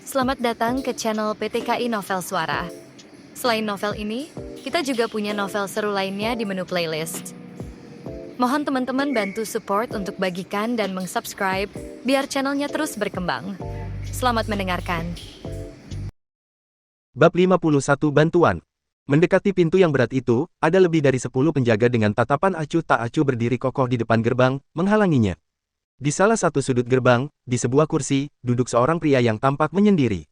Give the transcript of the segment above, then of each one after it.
Selamat datang ke channel PTKI Novel Suara. Selain novel ini, kita juga punya novel seru lainnya di menu playlist. Mohon teman-teman bantu support untuk bagikan dan meng-subscribe, biar channelnya terus berkembang. Selamat mendengarkan. Bab 51 Bantuan. Mendekati pintu yang berat itu, ada lebih dari 10 penjaga dengan tatapan acuh tak acuh berdiri kokoh di depan gerbang, menghalanginya. Di salah satu sudut gerbang, di sebuah kursi, duduk seorang pria yang tampak menyendiri.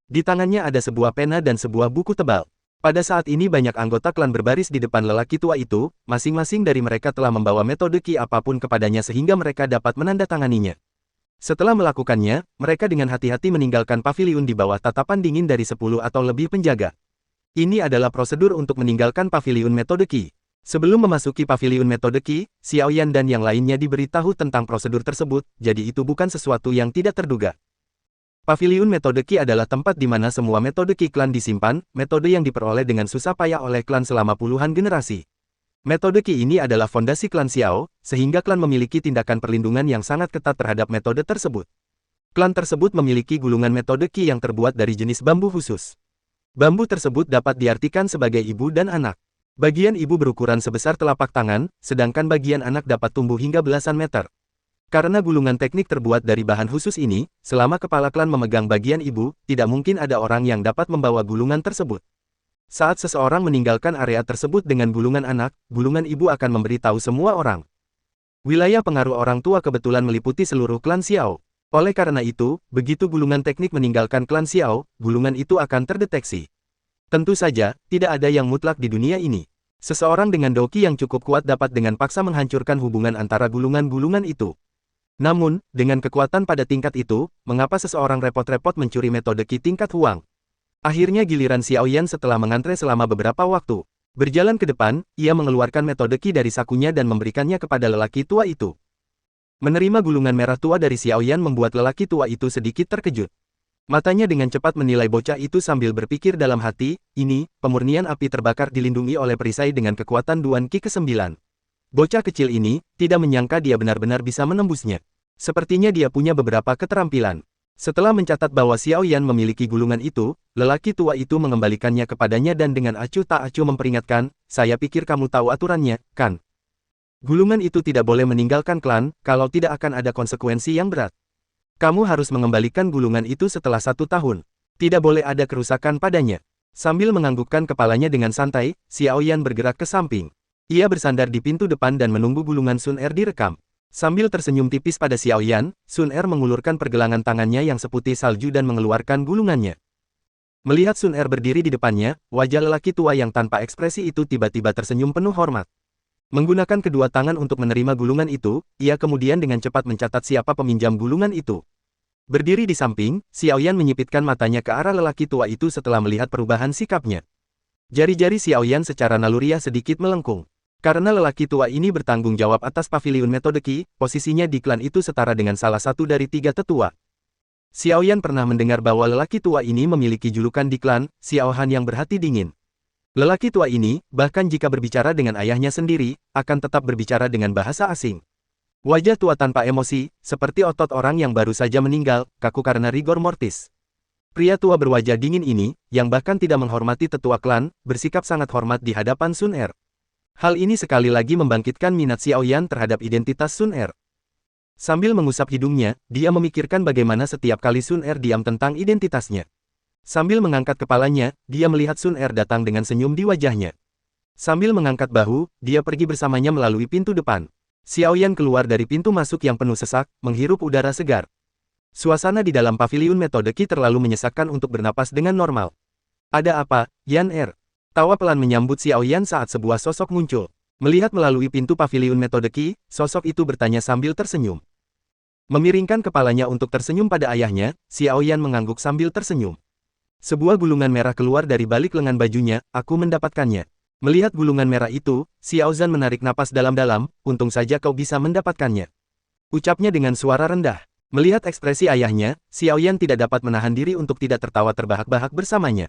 Di tangannya ada sebuah pena dan sebuah buku tebal. Pada saat ini banyak anggota klan berbaris di depan lelaki tua itu, masing-masing dari mereka telah membawa metode ki apapun kepadanya sehingga mereka dapat menandatanganinya. Setelah melakukannya, mereka dengan hati-hati meninggalkan paviliun di bawah tatapan dingin dari 10 atau lebih penjaga. Ini adalah prosedur untuk meninggalkan paviliun metode ki. Sebelum memasuki paviliun metode ki, Xiaoyan dan yang lainnya diberitahu tentang prosedur tersebut, jadi itu bukan sesuatu yang tidak terduga. Paviliun metode ki adalah tempat di mana semua metode ki klan disimpan, metode yang diperoleh dengan susah payah oleh klan selama puluhan generasi. Metode ki ini adalah fondasi klan Xiao, sehingga klan memiliki tindakan perlindungan yang sangat ketat terhadap metode tersebut. Klan tersebut memiliki gulungan metode ki yang terbuat dari jenis bambu khusus. Bambu tersebut dapat diartikan sebagai ibu dan anak. Bagian ibu berukuran sebesar telapak tangan, sedangkan bagian anak dapat tumbuh hingga belasan meter. Karena gulungan teknik terbuat dari bahan khusus ini, selama kepala klan memegang bagian ibu, tidak mungkin ada orang yang dapat membawa gulungan tersebut. Saat seseorang meninggalkan area tersebut dengan gulungan anak, gulungan ibu akan memberitahu semua orang. Wilayah pengaruh orang tua kebetulan meliputi seluruh klan Xiao. Oleh karena itu, begitu gulungan teknik meninggalkan klan Xiao, gulungan itu akan terdeteksi. Tentu saja, tidak ada yang mutlak di dunia ini. Seseorang dengan doki yang cukup kuat dapat dengan paksa menghancurkan hubungan antara gulungan-gulungan itu. Namun, dengan kekuatan pada tingkat itu, mengapa seseorang repot-repot mencuri metode ki tingkat Huang? Akhirnya giliran Xiaoyan setelah mengantre selama beberapa waktu. Berjalan ke depan, ia mengeluarkan metode ki dari sakunya dan memberikannya kepada lelaki tua itu. Menerima gulungan merah tua dari Xiaoyan membuat lelaki tua itu sedikit terkejut. Matanya dengan cepat menilai bocah itu sambil berpikir dalam hati, ini, pemurnian api terbakar dilindungi oleh perisai dengan kekuatan Duan Qi ke-9. Bocah kecil ini, tidak menyangka dia benar-benar bisa menembusnya. Sepertinya dia punya beberapa keterampilan. Setelah mencatat bahwa Xiaoyan memiliki gulungan itu, lelaki tua itu mengembalikannya kepadanya dan dengan acuh tak acuh memperingatkan, saya pikir kamu tahu aturannya, kan? Gulungan itu tidak boleh meninggalkan klan, kalau tidak akan ada konsekuensi yang berat. Kamu harus mengembalikan gulungan itu setelah 1 tahun. Tidak boleh ada kerusakan padanya. Sambil menganggukkan kepalanya dengan santai, Xiaoyan bergerak ke samping. Ia bersandar di pintu depan dan menunggu gulungan Sun Er direkam. Sambil tersenyum tipis pada Xiaoyan, Sun Er mengulurkan pergelangan tangannya yang seputih salju dan mengeluarkan gulungannya. Melihat Sun Er berdiri di depannya, wajah lelaki tua yang tanpa ekspresi itu tiba-tiba tersenyum penuh hormat. Menggunakan kedua tangan untuk menerima gulungan itu, ia kemudian dengan cepat mencatat siapa peminjam gulungan itu. Berdiri di samping, Xiaoyan menyipitkan matanya ke arah lelaki tua itu setelah melihat perubahan sikapnya. Jari-jari Xiaoyan secara naluriah sedikit melengkung. Karena lelaki tua ini bertanggung jawab atas paviliun metode ki, posisinya di klan itu setara dengan salah satu dari 3 tetua. Xiaoyan pernah mendengar bahwa lelaki tua ini memiliki julukan di klan, Xiaohan yang berhati dingin. Lelaki tua ini, bahkan jika berbicara dengan ayahnya sendiri, akan tetap berbicara dengan bahasa asing. Wajah tua tanpa emosi, seperti otot orang yang baru saja meninggal, kaku karena rigor mortis. Pria tua berwajah dingin ini, yang bahkan tidak menghormati tetua klan, bersikap sangat hormat di hadapan Sun Er. Hal ini sekali lagi membangkitkan minat Xiaoyan terhadap identitas Sun Er. Sambil mengusap hidungnya, dia memikirkan bagaimana setiap kali Sun Er diam tentang identitasnya. Sambil mengangkat kepalanya, dia melihat Sun Er datang dengan senyum di wajahnya. Sambil mengangkat bahu, dia pergi bersamanya melalui pintu depan. Xiaoyan keluar dari pintu masuk yang penuh sesak, menghirup udara segar. Suasana di dalam paviliun metode ki terlalu menyesakkan untuk bernapas dengan normal. Ada apa, Yan Er? Tawa pelan menyambut Xiaoyan saat sebuah sosok muncul. Melihat melalui pintu paviliun metode ki, sosok itu bertanya sambil tersenyum. Memiringkan kepalanya untuk tersenyum pada ayahnya, Xiaoyan mengangguk sambil tersenyum. Sebuah gulungan merah keluar dari balik lengan bajunya, aku mendapatkannya. Melihat gulungan merah itu, Xiaozan menarik napas dalam-dalam, untung saja kau bisa mendapatkannya. Ucapnya dengan suara rendah. Melihat ekspresi ayahnya, Xiaoyan tidak dapat menahan diri untuk tidak tertawa terbahak-bahak bersamanya.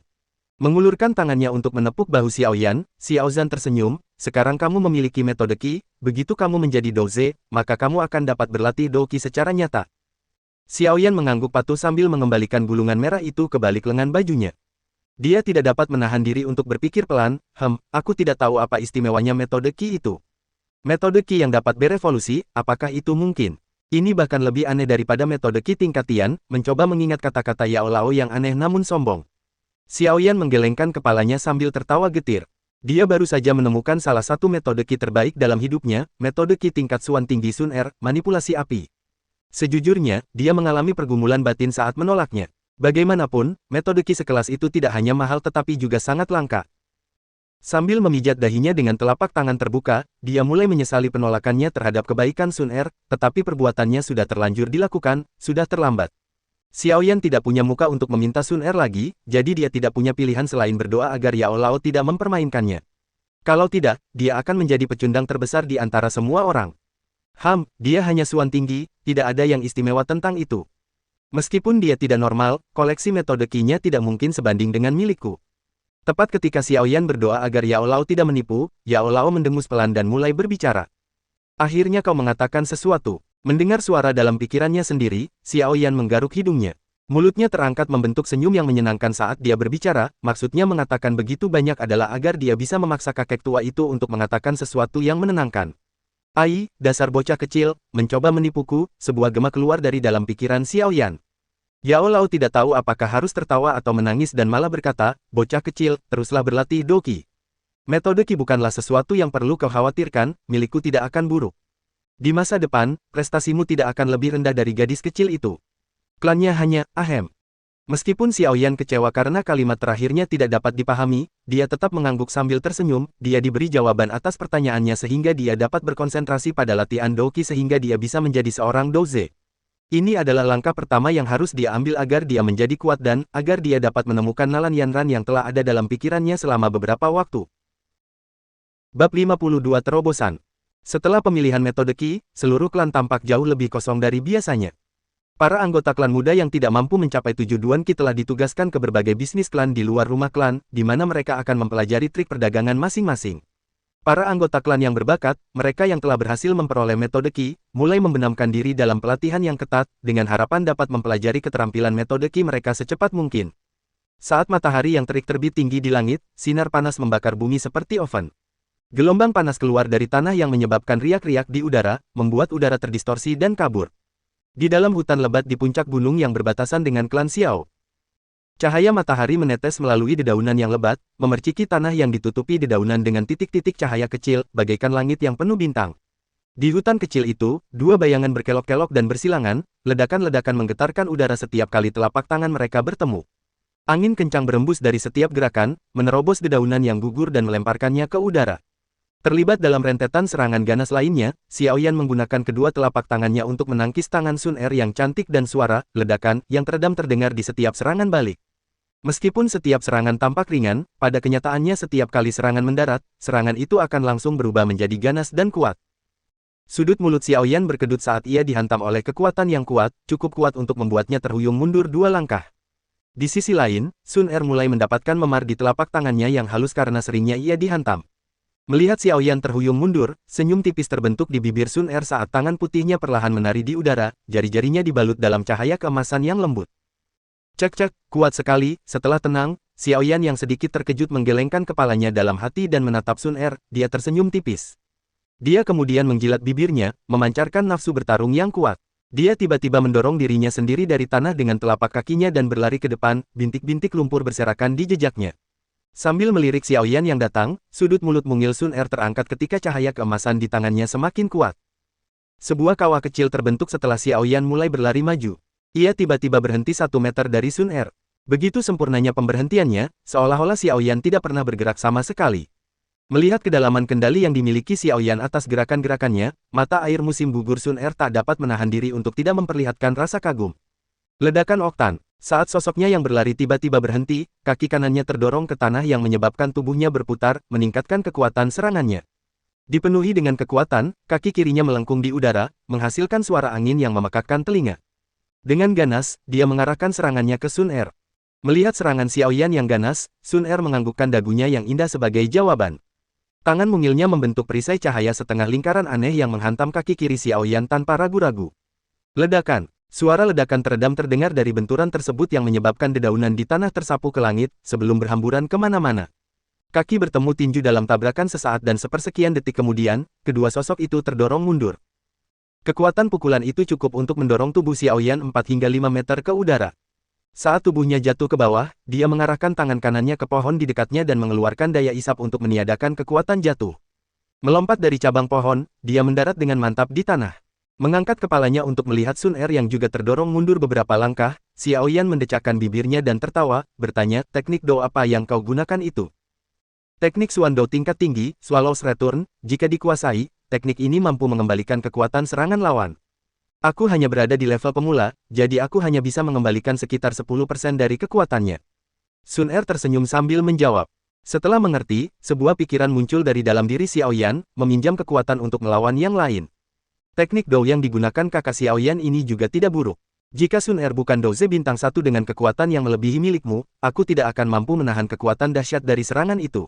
Mengulurkan tangannya untuk menepuk bahu Xiaoyan, Xiaozan tersenyum, sekarang kamu memiliki metode ki, begitu kamu menjadi doze, maka kamu akan dapat berlatih doki secara nyata. Xiaoyan mengangguk patuh sambil mengembalikan gulungan merah itu ke balik lengan bajunya. Dia tidak dapat menahan diri untuk berpikir pelan, aku tidak tahu apa istimewanya metode Qi itu. Metode Qi yang dapat berevolusi, apakah itu mungkin? Ini bahkan lebih aneh daripada metode Qi tingkat Tian, mencoba mengingat kata-kata Yao Lao yang aneh namun sombong. Xiaoyan menggelengkan kepalanya sambil tertawa getir. Dia baru saja menemukan salah satu metode Qi terbaik dalam hidupnya, metode Qi tingkat Suan tinggi Sun Er, manipulasi api. Sejujurnya, dia mengalami pergumulan batin saat menolaknya. Bagaimanapun, metode Qi sekelas itu tidak hanya mahal tetapi juga sangat langka. Sambil memijat dahinya dengan telapak tangan terbuka, dia mulai menyesali penolakannya terhadap kebaikan Sun Er, tetapi perbuatannya sudah terlanjur dilakukan, sudah terlambat. Xiaoyan tidak punya muka untuk meminta Sun Er lagi, jadi dia tidak punya pilihan selain berdoa agar Yao Lao tidak mempermainkannya. Kalau tidak, dia akan menjadi pecundang terbesar di antara semua orang. Dia hanya Suan tinggi, tidak ada yang istimewa tentang itu. Meskipun dia tidak normal, koleksi metode Qi-nya tidak mungkin sebanding dengan milikku. Tepat ketika Xiaoyan berdoa agar Yao Lao tidak menipu, Yao Lao mendengus pelan dan mulai berbicara. Akhirnya kau mengatakan sesuatu. Mendengar suara dalam pikirannya sendiri, Xiaoyan menggaruk hidungnya. Mulutnya terangkat membentuk senyum yang menyenangkan saat dia berbicara, maksudnya mengatakan begitu banyak adalah agar dia bisa memaksa kakek tua itu untuk mengatakan sesuatu yang menenangkan. Ai, dasar bocah kecil, mencoba menipuku, sebuah gema keluar dari dalam pikiran Xiaoyan. Yao Lao tidak tahu apakah harus tertawa atau menangis dan malah berkata, bocah kecil, teruslah berlatih Doqi. Metode Qi bukanlah sesuatu yang perlu kau khawatirkan, milikku tidak akan buruk. Di masa depan, prestasimu tidak akan lebih rendah dari gadis kecil itu. Klannya hanya, Meskipun Xiaoyan kecewa karena kalimat terakhirnya tidak dapat dipahami, dia tetap mengangguk sambil tersenyum, dia diberi jawaban atas pertanyaannya sehingga dia dapat berkonsentrasi pada latihan Doqi sehingga dia bisa menjadi seorang Doze. Ini adalah langkah pertama yang harus dia ambil agar dia menjadi kuat dan, agar dia dapat menemukan Nalan Yanran yang telah ada dalam pikirannya selama beberapa waktu. Bab 52 Terobosan. Setelah pemilihan metode Qi, seluruh klan tampak jauh lebih kosong dari biasanya. Para anggota klan muda yang tidak mampu mencapai tujuan Qi telah ditugaskan ke berbagai bisnis klan di luar rumah klan, di mana mereka akan mempelajari trik perdagangan masing-masing. Para anggota klan yang berbakat, mereka yang telah berhasil memperoleh metode Qi, mulai membenamkan diri dalam pelatihan yang ketat, dengan harapan dapat mempelajari keterampilan metode Qi mereka secepat mungkin. Saat matahari yang terik terbit tinggi di langit, sinar panas membakar bumi seperti oven. Gelombang panas keluar dari tanah yang menyebabkan riak-riak di udara, membuat udara terdistorsi dan kabur. Di dalam hutan lebat di puncak gunung yang berbatasan dengan klan Xiao. Cahaya matahari menetes melalui dedaunan yang lebat, memerciki tanah yang ditutupi dedaunan dengan titik-titik cahaya kecil, bagaikan langit yang penuh bintang. Di hutan kecil itu, dua bayangan berkelok-kelok dan bersilangan, ledakan-ledakan menggetarkan udara setiap kali telapak tangan mereka bertemu. Angin kencang berembus dari setiap gerakan, menerobos dedaunan yang gugur dan melemparkannya ke udara. Terlibat dalam rentetan serangan ganas lainnya, Xiaoyan menggunakan kedua telapak tangannya untuk menangkis tangan Sun Er yang cantik dan suara, ledakan, yang teredam terdengar di setiap serangan balik. Meskipun setiap serangan tampak ringan, pada kenyataannya setiap kali serangan mendarat, serangan itu akan langsung berubah menjadi ganas dan kuat. Sudut mulut Xiaoyan berkedut saat ia dihantam oleh kekuatan yang kuat, cukup kuat untuk membuatnya terhuyung mundur 2 langkah. Di sisi lain, Sun Er mulai mendapatkan memar di telapak tangannya yang halus karena seringnya ia dihantam. Melihat Xiaoyan terhuyung mundur, senyum tipis terbentuk di bibir Sun Er saat tangan putihnya perlahan menari di udara, jari-jarinya dibalut dalam cahaya keemasan yang lembut. Cek, kuat sekali. Setelah tenang, Xiaoyan yang sedikit terkejut menggelengkan kepalanya dalam hati dan menatap Sun Er, dia tersenyum tipis. Dia kemudian menjilat bibirnya, memancarkan nafsu bertarung yang kuat. Dia tiba-tiba mendorong dirinya sendiri dari tanah dengan telapak kakinya dan berlari ke depan, bintik-bintik lumpur berserakan di jejaknya. Sambil melirik Xiaoyan yang datang, sudut mulut mungil Sun Er terangkat ketika cahaya keemasan di tangannya semakin kuat. Sebuah kawah kecil terbentuk setelah Xiaoyan mulai berlari maju. Ia tiba-tiba berhenti 1 meter dari Sun Er. Begitu sempurnanya pemberhentiannya, seolah-olah Xiaoyan tidak pernah bergerak sama sekali. Melihat kedalaman kendali yang dimiliki Xiaoyan atas gerakan-gerakannya, mata air musim gugur Sun Er tak dapat menahan diri untuk tidak memperlihatkan rasa kagum. Ledakan oktan. Saat sosoknya yang berlari tiba-tiba berhenti, kaki kanannya terdorong ke tanah yang menyebabkan tubuhnya berputar, meningkatkan kekuatan serangannya. Dipenuhi dengan kekuatan, kaki kirinya melengkung di udara, menghasilkan suara angin yang memekakkan telinga. Dengan ganas, dia mengarahkan serangannya ke Sun Er. Melihat serangan Xiaoyan yang ganas, Sun Er menganggukkan dagunya yang indah sebagai jawaban. Tangan mungilnya membentuk perisai cahaya setengah lingkaran aneh yang menghantam kaki kiri Xiaoyan tanpa ragu-ragu. Ledakan. Suara ledakan teredam terdengar dari benturan tersebut yang menyebabkan dedaunan di tanah tersapu ke langit, sebelum berhamburan kemana-mana. Kaki bertemu tinju dalam tabrakan sesaat dan sepersekian detik kemudian, kedua sosok itu terdorong mundur. Kekuatan pukulan itu cukup untuk mendorong tubuh Xiaoyan 4 hingga 5 meter ke udara. Saat tubuhnya jatuh ke bawah, dia mengarahkan tangan kanannya ke pohon di dekatnya dan mengeluarkan daya isap untuk meniadakan kekuatan jatuh. Melompat dari cabang pohon, dia mendarat dengan mantap di tanah. Mengangkat kepalanya untuk melihat Sun Er yang juga terdorong mundur beberapa langkah, Xiaoyan mendecakkan bibirnya dan tertawa, bertanya, teknik Do apa yang kau gunakan itu? Teknik Xuan Do tingkat tinggi, Swallow's Return, jika dikuasai, teknik ini mampu mengembalikan kekuatan serangan lawan. Aku hanya berada di level pemula, jadi aku hanya bisa mengembalikan sekitar 10% dari kekuatannya. Sun Er tersenyum sambil menjawab. Setelah mengerti, sebuah pikiran muncul dari dalam diri Xiaoyan, meminjam kekuatan untuk melawan yang lain. Teknik Do yang digunakan kakak Xiaoyan ini juga tidak buruk. Jika Sun Er bukan Doze bintang 1 dengan kekuatan yang melebihi milikmu, aku tidak akan mampu menahan kekuatan dahsyat dari serangan itu.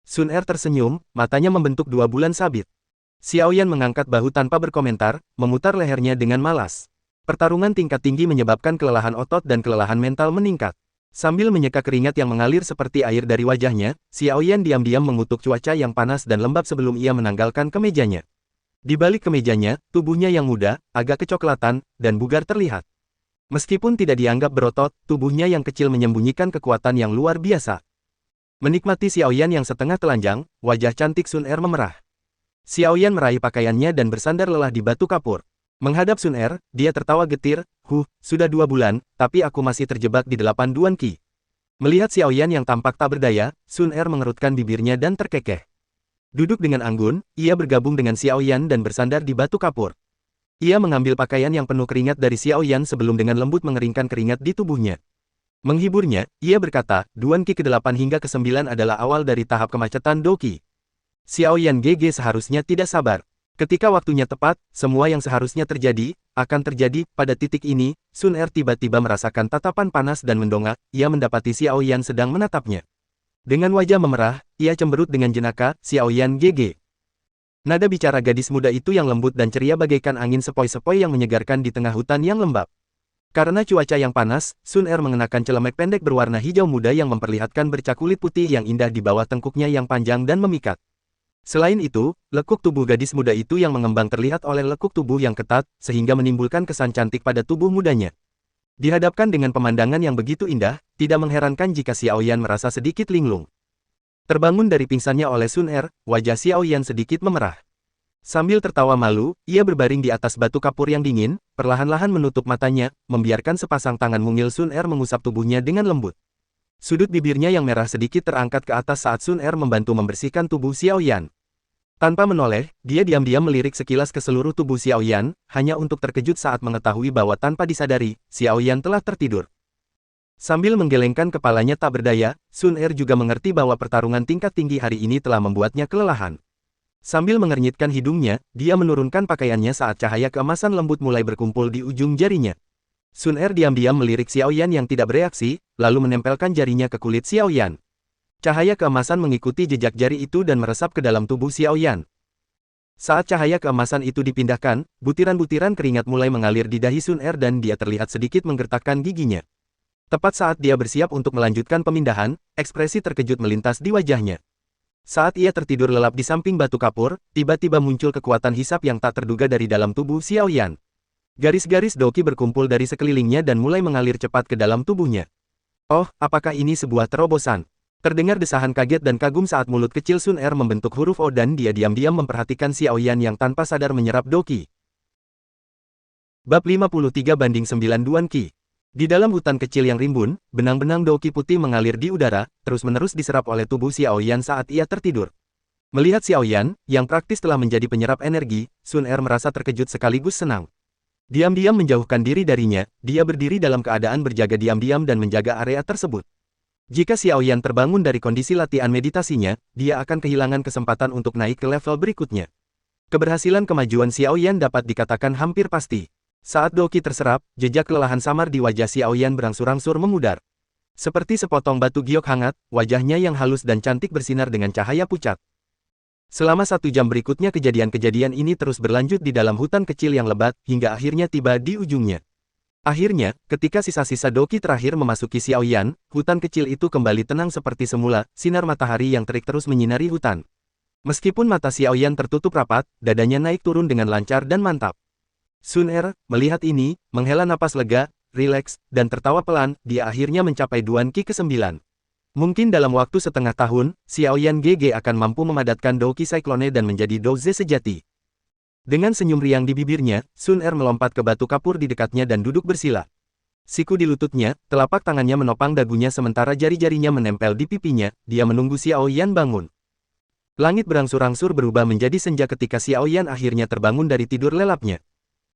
Sun Er tersenyum, matanya membentuk 2 bulan sabit. Xiaoyan mengangkat bahu tanpa berkomentar, memutar lehernya dengan malas. Pertarungan tingkat tinggi menyebabkan kelelahan otot dan kelelahan mental meningkat. Sambil menyeka keringat yang mengalir seperti air dari wajahnya, Xiaoyan diam-diam mengutuk cuaca yang panas dan lembab sebelum ia menanggalkan kemejanya. Di balik kemejanya, tubuhnya yang muda, agak kecoklatan, dan bugar terlihat. Meskipun tidak dianggap berotot, tubuhnya yang kecil menyembunyikan kekuatan yang luar biasa. Menikmati Xiaoyan yang setengah telanjang, wajah cantik Sun Er memerah. Xiaoyan meraih pakaiannya dan bersandar lelah di batu kapur. Menghadap Sun Er, dia tertawa getir, sudah 2 bulan, tapi aku masih terjebak di 8 Duan Qi. Melihat Xiaoyan yang tampak tak berdaya, Sun Er mengerutkan bibirnya dan terkekeh. Duduk dengan anggun, ia bergabung dengan Xiaoyan dan bersandar di batu kapur. Ia mengambil pakaian yang penuh keringat dari Xiaoyan sebelum dengan lembut mengeringkan keringat di tubuhnya. Menghiburnya, ia berkata, Duan Qi ke-8 hingga ke-9 adalah awal dari tahap kemacetan Do Qi. Xiaoyan GG seharusnya tidak sabar. Ketika waktunya tepat, semua yang seharusnya terjadi, akan terjadi. Pada titik ini, Sun Er tiba-tiba merasakan tatapan panas dan mendongak, ia mendapati Xiaoyan sedang menatapnya. Dengan wajah memerah, ia cemberut dengan jenaka, Xiaoyan GG. Nada bicara gadis muda itu yang lembut dan ceria bagaikan angin sepoi-sepoi yang menyegarkan di tengah hutan yang lembab. Karena cuaca yang panas, Sun Er mengenakan celemek pendek berwarna hijau muda yang memperlihatkan bercak kulit putih yang indah di bawah tengkuknya yang panjang dan memikat. Selain itu, lekuk tubuh gadis muda itu yang mengembang terlihat oleh lekuk tubuh yang ketat, sehingga menimbulkan kesan cantik pada tubuh mudanya. Dihadapkan dengan pemandangan yang begitu indah, tidak mengherankan jika Xiaoyan merasa sedikit linglung. Terbangun dari pingsannya oleh Sun Er, wajah Xiaoyan sedikit memerah. Sambil tertawa malu, ia berbaring di atas batu kapur yang dingin, perlahan-lahan menutup matanya, membiarkan sepasang tangan mungil Sun Er mengusap tubuhnya dengan lembut. Sudut bibirnya yang merah sedikit terangkat ke atas saat Sun Er membantu membersihkan tubuh Xiaoyan. Tanpa menoleh, dia diam-diam melirik sekilas ke seluruh tubuh Xiaoyan, hanya untuk terkejut saat mengetahui bahwa tanpa disadari, Xiaoyan telah tertidur. Sambil menggelengkan kepalanya tak berdaya, Sun Er juga mengerti bahwa pertarungan tingkat tinggi hari ini telah membuatnya kelelahan. Sambil mengernyitkan hidungnya, dia menurunkan pakaiannya saat cahaya keemasan lembut mulai berkumpul di ujung jarinya. Sun Er diam-diam melirik Xiaoyan yang tidak bereaksi, lalu menempelkan jarinya ke kulit Xiaoyan. Cahaya keemasan mengikuti jejak jari itu dan meresap ke dalam tubuh Xiaoyan. Saat cahaya keemasan itu dipindahkan, butiran-butiran keringat mulai mengalir di dahi Sun Er dan dia terlihat sedikit menggertakkan giginya. Tepat saat dia bersiap untuk melanjutkan pemindahan, ekspresi terkejut melintas di wajahnya. Saat ia tertidur lelap di samping batu kapur, tiba-tiba muncul kekuatan hisap yang tak terduga dari dalam tubuh Xiaoyan. Garis-garis Do Qi berkumpul dari sekelilingnya dan mulai mengalir cepat ke dalam tubuhnya. Oh, apakah ini sebuah terobosan? Terdengar desahan kaget dan kagum saat mulut kecil Sun Er membentuk huruf O dan dia diam-diam memperhatikan Xiaoyan yang tanpa sadar menyerap Do Qi. Bab 53/9 Duan Qi. Di dalam hutan kecil yang rimbun, benang-benang Do Qi putih mengalir di udara, terus-menerus diserap oleh tubuh Xiaoyan saat ia tertidur. Melihat Xiaoyan, yang praktis telah menjadi penyerap energi, Sun Er merasa terkejut sekaligus senang. Diam-diam menjauhkan diri darinya, dia berdiri dalam keadaan berjaga diam-diam dan menjaga area tersebut. Jika Xiaoyan terbangun dari kondisi latihan meditasinya, dia akan kehilangan kesempatan untuk naik ke level berikutnya. Keberhasilan kemajuan Xiaoyan dapat dikatakan hampir pasti. Saat Do Qi terserap, jejak kelelahan samar di wajah Xiaoyan berangsur-angsur memudar. Seperti sepotong batu giok hangat, wajahnya yang halus dan cantik bersinar dengan cahaya pucat. Selama 1 jam berikutnya kejadian-kejadian ini terus berlanjut di dalam hutan kecil yang lebat, hingga akhirnya tiba di ujungnya. Akhirnya, ketika sisa-sisa Doqi terakhir memasuki Xiaoyan, hutan kecil itu kembali tenang seperti semula, sinar matahari yang terik terus menyinari hutan. Meskipun mata Xiaoyan tertutup rapat, dadanya naik turun dengan lancar dan mantap. Sun Er, melihat ini, menghela napas lega, rileks, dan tertawa pelan, dia akhirnya mencapai Duan Qi ke-9. Mungkin dalam waktu setengah tahun, Xiaoyan GG akan mampu memadatkan Doqi Cyclone dan menjadi Douze sejati. Dengan senyum riang di bibirnya, Sun Er melompat ke batu kapur di dekatnya dan duduk bersila. Siku di lututnya, telapak tangannya menopang dagunya sementara jari-jarinya menempel di pipinya, dia menunggu Xiaoyan bangun. Langit berangsur-angsur berubah menjadi senja ketika Xiaoyan akhirnya terbangun dari tidur lelapnya.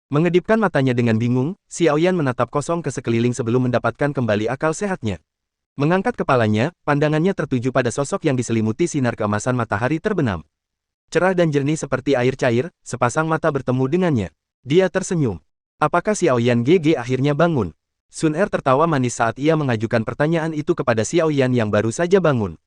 Mengedipkan matanya dengan bingung, Xiaoyan menatap kosong ke sekeliling sebelum mendapatkan kembali akal sehatnya. Mengangkat kepalanya, pandangannya tertuju pada sosok yang diselimuti sinar keemasan matahari terbenam. Cerah dan jernih seperti air cair, sepasang mata bertemu dengannya. Dia tersenyum. Apakah Xiaoyan GG akhirnya bangun? Sun Er tertawa manis saat ia mengajukan pertanyaan itu kepada Xiaoyan yang baru saja bangun.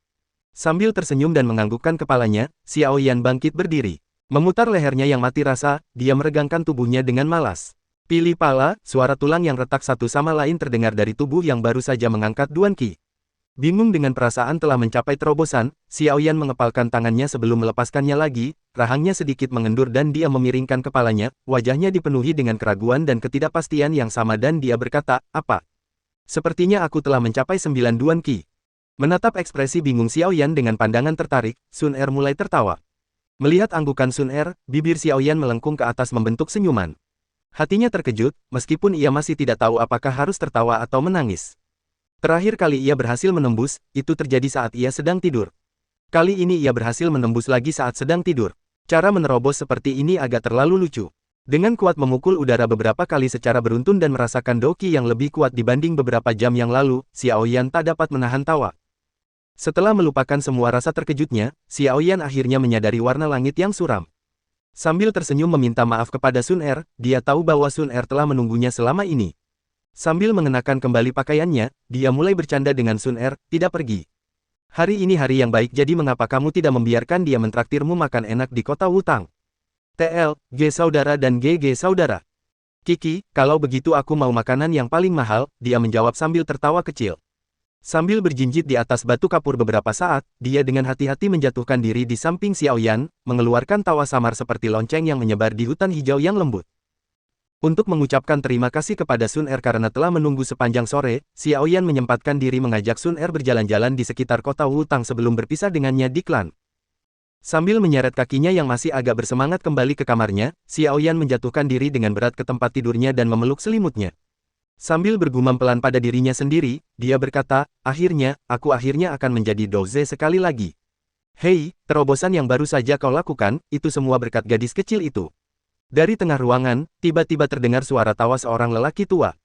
Sambil tersenyum dan menganggukkan kepalanya, Xiaoyan bangkit berdiri. Memutar lehernya yang mati rasa, dia meregangkan tubuhnya dengan malas. Pilih pala, suara tulang yang retak satu sama lain terdengar dari tubuh yang baru saja mengangkat Duan Qi. Bingung dengan perasaan telah mencapai terobosan, Xiaoyan mengepalkan tangannya sebelum melepaskannya lagi, rahangnya sedikit mengendur dan dia memiringkan kepalanya, wajahnya dipenuhi dengan keraguan dan ketidakpastian yang sama dan dia berkata, apa? Sepertinya aku telah mencapai 9 Duan Qi. Menatap ekspresi bingung Xiaoyan dengan pandangan tertarik, Sun Er mulai tertawa. Melihat anggukan Sun Er, bibir Xiaoyan melengkung ke atas membentuk senyuman. Hatinya terkejut, meskipun ia masih tidak tahu apakah harus tertawa atau menangis. Terakhir kali ia berhasil menembus, itu terjadi saat ia sedang tidur. Kali ini ia berhasil menembus lagi saat sedang tidur. Cara menerobos seperti ini agak terlalu lucu. Dengan kuat memukul udara beberapa kali secara beruntun dan merasakan Doqi yang lebih kuat dibanding beberapa jam yang lalu, Xiaoyan tak dapat menahan tawa. Setelah melupakan semua rasa terkejutnya, Xiaoyan akhirnya menyadari warna langit yang suram. Sambil tersenyum meminta maaf kepada Sun Er, dia tahu bahwa Sun Er telah menunggunya selama ini. Sambil mengenakan kembali pakaiannya, dia mulai bercanda dengan Sun Er, tidak pergi. Hari ini hari yang baik jadi mengapa kamu tidak membiarkan dia mentraktirmu makan enak di kota Wutang? TL, G saudara dan GG saudara. Kiki, kalau begitu aku mau makanan yang paling mahal, dia menjawab sambil tertawa kecil. Sambil berjinjit di atas batu kapur beberapa saat, dia dengan hati-hati menjatuhkan diri di samping Xiaoyan, mengeluarkan tawa samar seperti lonceng yang menyebar di hutan hijau yang lembut. Untuk mengucapkan terima kasih kepada Sun Er karena telah menunggu sepanjang sore, Xiaoyan menyempatkan diri mengajak Sun Er berjalan-jalan di sekitar kota Wutang sebelum berpisah dengannya di klan. Sambil menyeret kakinya yang masih agak bersemangat kembali ke kamarnya, Xiaoyan menjatuhkan diri dengan berat ke tempat tidurnya dan memeluk selimutnya. Sambil bergumam pelan pada dirinya sendiri, dia berkata, akhirnya, aku akhirnya akan menjadi Douze sekali lagi. Hei, terobosan yang baru saja kau lakukan, itu semua berkat gadis kecil itu. Dari tengah ruangan, tiba-tiba terdengar suara tawa seorang lelaki tua.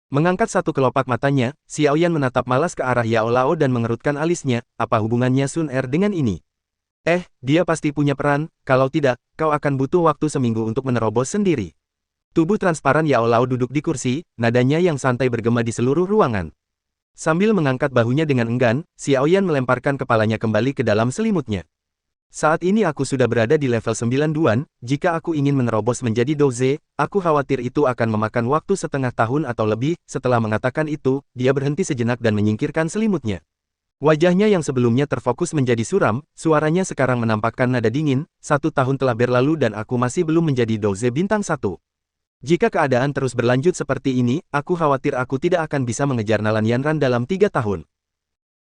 Mengangkat satu kelopak matanya, Xiaoyan menatap malas ke arah Yao Lao dan mengerutkan alisnya, apa hubungannya Sun Er dengan ini? Dia pasti punya peran, kalau tidak, kau akan butuh waktu seminggu untuk menerobos sendiri. Tubuh transparan Yao Lao duduk di kursi, nadanya yang santai bergema di seluruh ruangan. Sambil mengangkat bahunya dengan enggan, Xiaoyan melemparkan kepalanya kembali ke dalam selimutnya. Saat ini aku sudah berada di level 9 Duan, jika aku ingin menerobos menjadi Douze, aku khawatir itu akan memakan waktu setengah tahun atau lebih. Setelah mengatakan itu, dia berhenti sejenak dan menyingkirkan selimutnya. Wajahnya yang sebelumnya terfokus menjadi suram, suaranya sekarang menampakkan nada dingin, 1 tahun telah berlalu dan aku masih belum menjadi Douze bintang 1. Jika keadaan terus berlanjut seperti ini, aku khawatir aku tidak akan bisa mengejar Nalan Yanran dalam 3 tahun.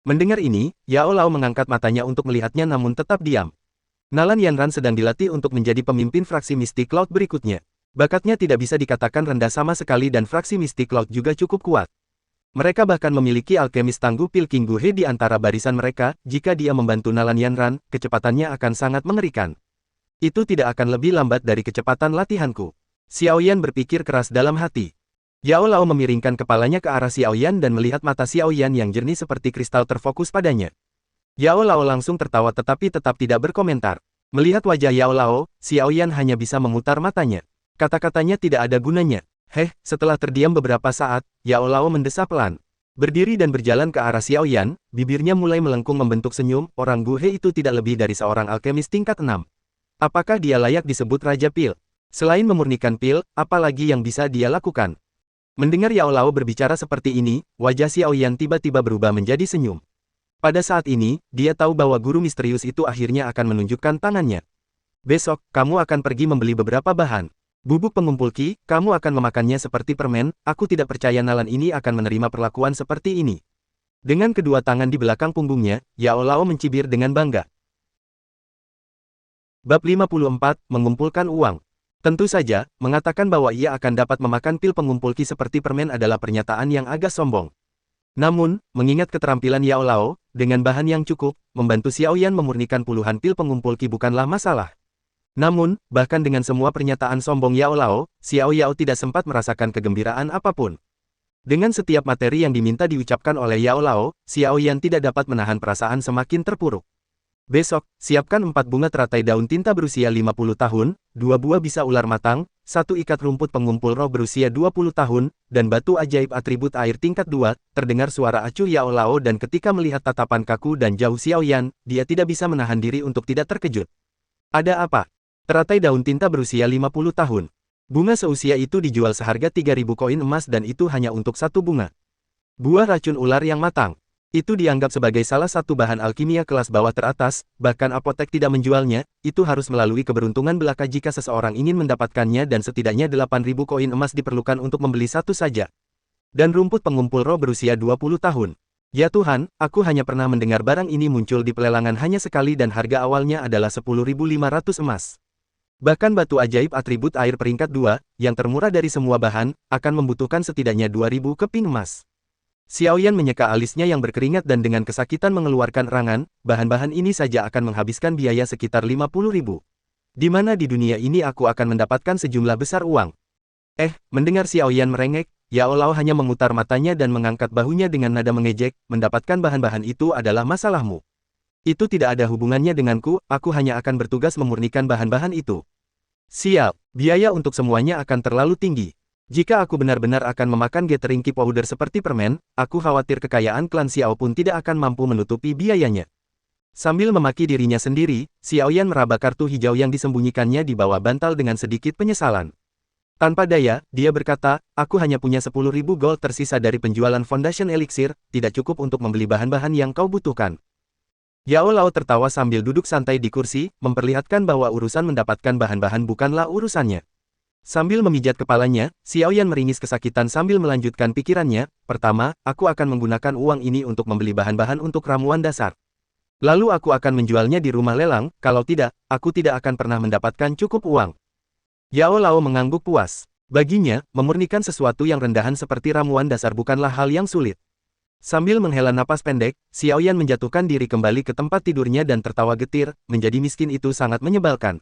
Mendengar ini, Yao Lao mengangkat matanya untuk melihatnya namun tetap diam. Nalan Yanran sedang dilatih untuk menjadi pemimpin fraksi Mystic Cloud berikutnya. Bakatnya tidak bisa dikatakan rendah sama sekali dan fraksi Mystic Cloud juga cukup kuat. Mereka bahkan memiliki alkemis tangguh Pil King Gu He di antara barisan mereka, jika dia membantu Nalan Yanran, kecepatannya akan sangat mengerikan. Itu tidak akan lebih lambat dari kecepatan latihanku. Xiaoyan berpikir keras dalam hati. Yao Lao memiringkan kepalanya ke arah Xiaoyan dan melihat mata Xiaoyan yang jernih seperti kristal terfokus padanya. Yao Lao langsung tertawa tetapi tetap tidak berkomentar. Melihat wajah Yao Lao, Xiaoyan hanya bisa memutar matanya. Kata-katanya tidak ada gunanya. Setelah terdiam beberapa saat, Yao Lao mendesah pelan. Berdiri dan berjalan ke arah Xiaoyan, bibirnya mulai melengkung membentuk senyum, orang Gu He itu tidak lebih dari seorang alkemis tingkat 6. Apakah dia layak disebut Raja Pil? Selain memurnikan pil, apa lagi yang bisa dia lakukan? Mendengar Yao Lao berbicara seperti ini, wajah Xiao Yan tiba-tiba berubah menjadi senyum. Pada saat ini, dia tahu bahwa guru misterius itu akhirnya akan menunjukkan tangannya. Besok, kamu akan pergi membeli beberapa bahan. Bubuk pengumpul Qi, kamu akan memakannya seperti permen, aku tidak percaya Nalan ini akan menerima perlakuan seperti ini. Dengan kedua tangan di belakang punggungnya, Yao Lao mencibir dengan bangga. Bab 54, mengumpulkan uang. Tentu saja, mengatakan bahwa ia akan dapat memakan pil pengumpul Qi seperti permen adalah pernyataan yang agak sombong. Namun, mengingat keterampilan Yao Lao, dengan bahan yang cukup, membantu Xiao Yan memurnikan puluhan pil pengumpul Qi bukanlah masalah. Namun, bahkan dengan semua pernyataan sombong Yao Lao, Xiao Yao tidak sempat merasakan kegembiraan apapun. Dengan setiap materi yang diminta diucapkan oleh Yao Lao, Xiao Yan tidak dapat menahan perasaan semakin terpuruk. Besok, siapkan 4 bunga teratai daun tinta berusia 50 tahun, 2 buah bisa ular matang, 1 ikat rumput pengumpul roh berusia 20 tahun, dan batu ajaib atribut air tingkat 2, terdengar suara acuh Yao Lao dan ketika melihat tatapan kaku dan jauh Xiao Yan, dia tidak bisa menahan diri untuk tidak terkejut. Ada apa? Teratai daun tinta berusia 50 tahun. Bunga seusia itu dijual seharga 3.000 koin emas dan itu hanya untuk 1 bunga. Buah racun ular yang matang. Itu dianggap sebagai salah satu bahan alkimia kelas bawah teratas, bahkan apotek tidak menjualnya, itu harus melalui keberuntungan belaka jika seseorang ingin mendapatkannya dan setidaknya 8.000 koin emas diperlukan untuk membeli satu saja. Dan rumput pengumpul roh berusia 20 tahun. Ya Tuhan, aku hanya pernah mendengar barang ini muncul di pelelangan hanya sekali dan harga awalnya adalah 10.500 emas. Bahkan batu ajaib atribut air peringkat 2, yang termurah dari semua bahan, akan membutuhkan setidaknya 2.000 keping emas. Xiao Yan menyeka alisnya yang berkeringat dan dengan kesakitan mengeluarkan erangan, bahan-bahan ini saja akan menghabiskan biaya sekitar 50.000. Di mana di dunia ini aku akan mendapatkan sejumlah besar uang? Mendengar Xiao Yan merengek, Yao Lao hanya memutar matanya dan mengangkat bahunya dengan nada mengejek, mendapatkan bahan-bahan itu adalah masalahmu. Itu tidak ada hubungannya denganku, aku hanya akan bertugas memurnikan bahan-bahan itu. Siap, biaya untuk semuanya akan terlalu tinggi. Jika aku benar-benar akan memakan gathering Qi powder seperti permen, aku khawatir kekayaan klan Xiao pun tidak akan mampu menutupi biayanya. Sambil memaki dirinya sendiri, Xiao Yan meraba kartu hijau yang disembunyikannya di bawah bantal dengan sedikit penyesalan. Tanpa daya, dia berkata, aku hanya punya 10.000 gold tersisa dari penjualan Foundation Elixir, tidak cukup untuk membeli bahan-bahan yang kau butuhkan. Yao Lao tertawa sambil duduk santai di kursi, memperlihatkan bahwa urusan mendapatkan bahan-bahan bukanlah urusannya. Sambil memijat kepalanya, Xiao Yan meringis kesakitan sambil melanjutkan pikirannya, pertama, aku akan menggunakan uang ini untuk membeli bahan-bahan untuk ramuan dasar. Lalu aku akan menjualnya di rumah lelang, kalau tidak, aku tidak akan pernah mendapatkan cukup uang. Yao Lao mengangguk puas. Baginya, memurnikan sesuatu yang rendahan seperti ramuan dasar bukanlah hal yang sulit. Sambil menghela napas pendek, Xiao Yan menjatuhkan diri kembali ke tempat tidurnya dan tertawa getir, menjadi miskin itu sangat menyebalkan.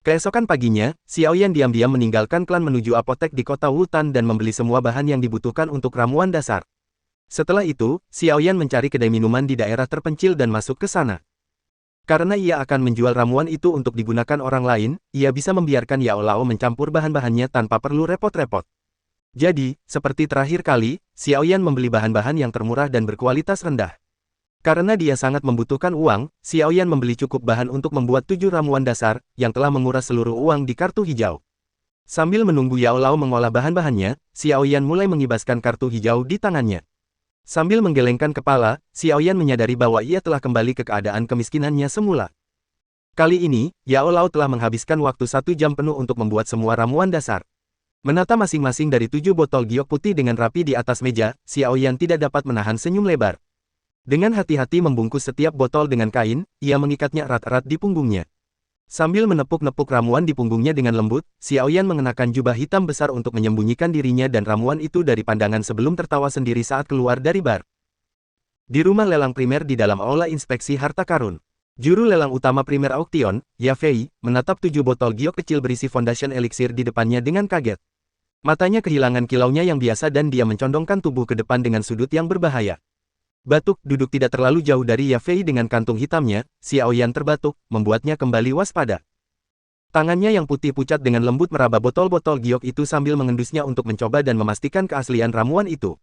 Keesokan paginya, Xiao Yan diam-diam meninggalkan klan menuju apotek di kota Wutan dan membeli semua bahan yang dibutuhkan untuk ramuan dasar. Setelah itu, Xiao Yan mencari kedai minuman di daerah terpencil dan masuk ke sana. Karena ia akan menjual ramuan itu untuk digunakan orang lain, ia bisa membiarkan Yao Lao mencampur bahan-bahannya tanpa perlu repot-repot. Jadi, seperti terakhir kali, Xiao Yan membeli bahan-bahan yang termurah dan berkualitas rendah. Karena dia sangat membutuhkan uang, Xiao Yan membeli cukup bahan untuk membuat 7 ramuan dasar, yang telah menguras seluruh uang di kartu hijau. Sambil menunggu Yao Lao mengolah bahan-bahannya, Xiao Yan mulai mengibaskan kartu hijau di tangannya. Sambil menggelengkan kepala, Xiao Yan menyadari bahwa ia telah kembali ke keadaan kemiskinannya semula. Kali ini, Yao Lao telah menghabiskan waktu 1 jam penuh untuk membuat semua ramuan dasar. Menata masing-masing dari 7 botol giok putih dengan rapi di atas meja, Xiao Yan tidak dapat menahan senyum lebar. Dengan hati-hati membungkus setiap botol dengan kain, ia mengikatnya erat-erat di punggungnya. Sambil menepuk-nepuk ramuan di punggungnya dengan lembut, Xiao Yan mengenakan jubah hitam besar untuk menyembunyikan dirinya dan ramuan itu dari pandangan sebelum tertawa sendiri saat keluar dari bar. Di rumah lelang primer di dalam aula inspeksi harta karun, juru lelang utama primer auktion, Ya Fei, menatap 7 botol giok kecil berisi Foundation Elixir di depannya dengan kaget. Matanya kehilangan kilaunya yang biasa dan dia mencondongkan tubuh ke depan dengan sudut yang berbahaya. Batuk duduk tidak terlalu jauh dari Ya Fei dengan kantung hitamnya, Xiao Yan terbatuk, membuatnya kembali waspada. Tangannya yang putih pucat dengan lembut meraba botol-botol giok itu sambil mengendusnya untuk mencoba dan memastikan keaslian ramuan itu.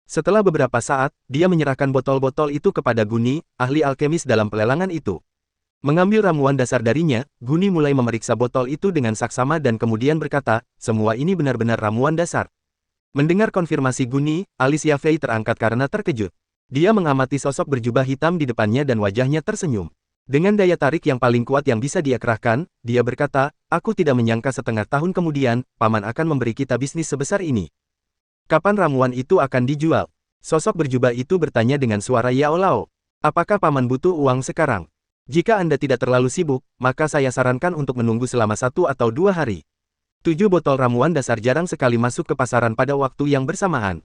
Setelah beberapa saat, dia menyerahkan botol-botol itu kepada Guni, ahli alkemis dalam pelelangan itu. Mengambil ramuan dasar darinya, Guni mulai memeriksa botol itu dengan saksama dan kemudian berkata, semua ini benar-benar ramuan dasar. Mendengar konfirmasi Guni, alis Yafei terangkat karena terkejut. Dia mengamati sosok berjubah hitam di depannya dan wajahnya tersenyum. Dengan daya tarik yang paling kuat yang bisa dia kerahkan, dia berkata, aku tidak menyangka setengah tahun kemudian, Paman akan memberi kita bisnis sebesar ini. Kapan ramuan itu akan dijual? Sosok berjubah itu bertanya dengan suara Yao Lao. Apakah Paman butuh uang sekarang? Jika Anda tidak terlalu sibuk, maka saya sarankan untuk menunggu selama 1 atau 2 hari. 7 botol ramuan dasar jarang sekali masuk ke pasaran pada waktu yang bersamaan.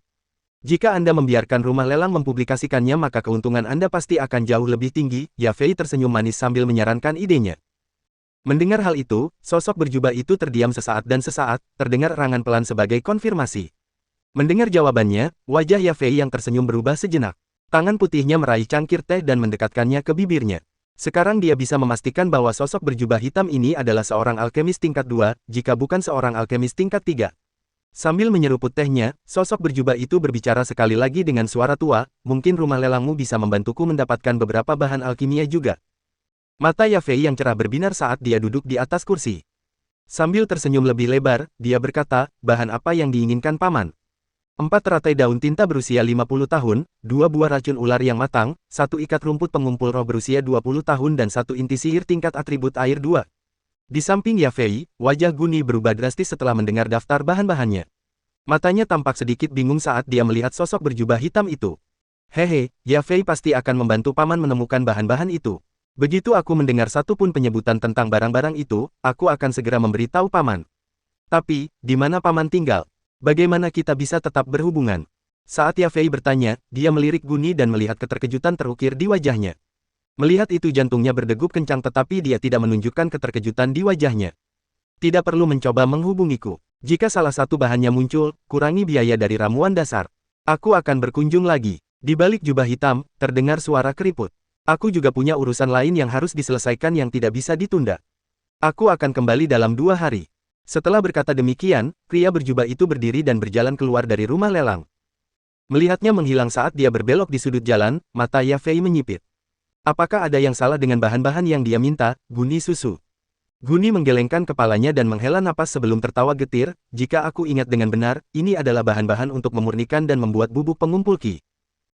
Jika Anda membiarkan rumah lelang mempublikasikannya maka keuntungan Anda pasti akan jauh lebih tinggi. Yafei tersenyum manis sambil menyarankan idenya. Mendengar hal itu, sosok berjubah itu terdiam sesaat dan sesaat, terdengar erangan pelan sebagai konfirmasi. Mendengar jawabannya, wajah Yafei yang tersenyum berubah sejenak. Tangan putihnya meraih cangkir teh dan mendekatkannya ke bibirnya. Sekarang dia bisa memastikan bahwa sosok berjubah hitam ini adalah seorang alkemis tingkat 2, jika bukan seorang alkemis tingkat 3. Sambil menyeruput tehnya, sosok berjubah itu berbicara sekali lagi dengan suara tua, mungkin rumah lelangmu bisa membantuku mendapatkan beberapa bahan alkimia juga. Mata Yafei yang cerah berbinar saat dia duduk di atas kursi. Sambil tersenyum lebih lebar, dia berkata, bahan apa yang diinginkan Paman? 4 teratai daun tinta berusia 50 tahun, 2 buah racun ular yang matang, 1 ikat rumput pengumpul roh berusia 20 tahun dan 1 inti sihir tingkat atribut air 2. Di samping Yafei, wajah Guni berubah drastis setelah mendengar daftar bahan-bahannya. Matanya tampak sedikit bingung saat dia melihat sosok berjubah hitam itu. Hehe, Yafei pasti akan membantu Paman menemukan bahan-bahan itu. Begitu aku mendengar satu pun penyebutan tentang barang-barang itu, aku akan segera memberitahu Paman. Tapi, di mana Paman tinggal? Bagaimana kita bisa tetap berhubungan? Saat Yafei bertanya, dia melirik Guni dan melihat keterkejutan terukir di wajahnya. Melihat itu jantungnya berdegup kencang tetapi dia tidak menunjukkan keterkejutan di wajahnya. Tidak perlu mencoba menghubungiku. Jika salah satu bahannya muncul, kurangi biaya dari ramuan dasar. Aku akan berkunjung lagi. Di balik jubah hitam, terdengar suara keriput. Aku juga punya urusan lain yang harus diselesaikan yang tidak bisa ditunda. Aku akan kembali dalam 2 hari. Setelah berkata demikian, pria berjubah itu berdiri dan berjalan keluar dari rumah lelang. Melihatnya menghilang saat dia berbelok di sudut jalan, mata Yafei menyipit. Apakah ada yang salah dengan bahan-bahan yang dia minta? Guni susu. Guni menggelengkan kepalanya dan menghela napas sebelum tertawa getir. Jika aku ingat dengan benar, ini adalah bahan-bahan untuk memurnikan dan membuat bubuk pengumpul ki.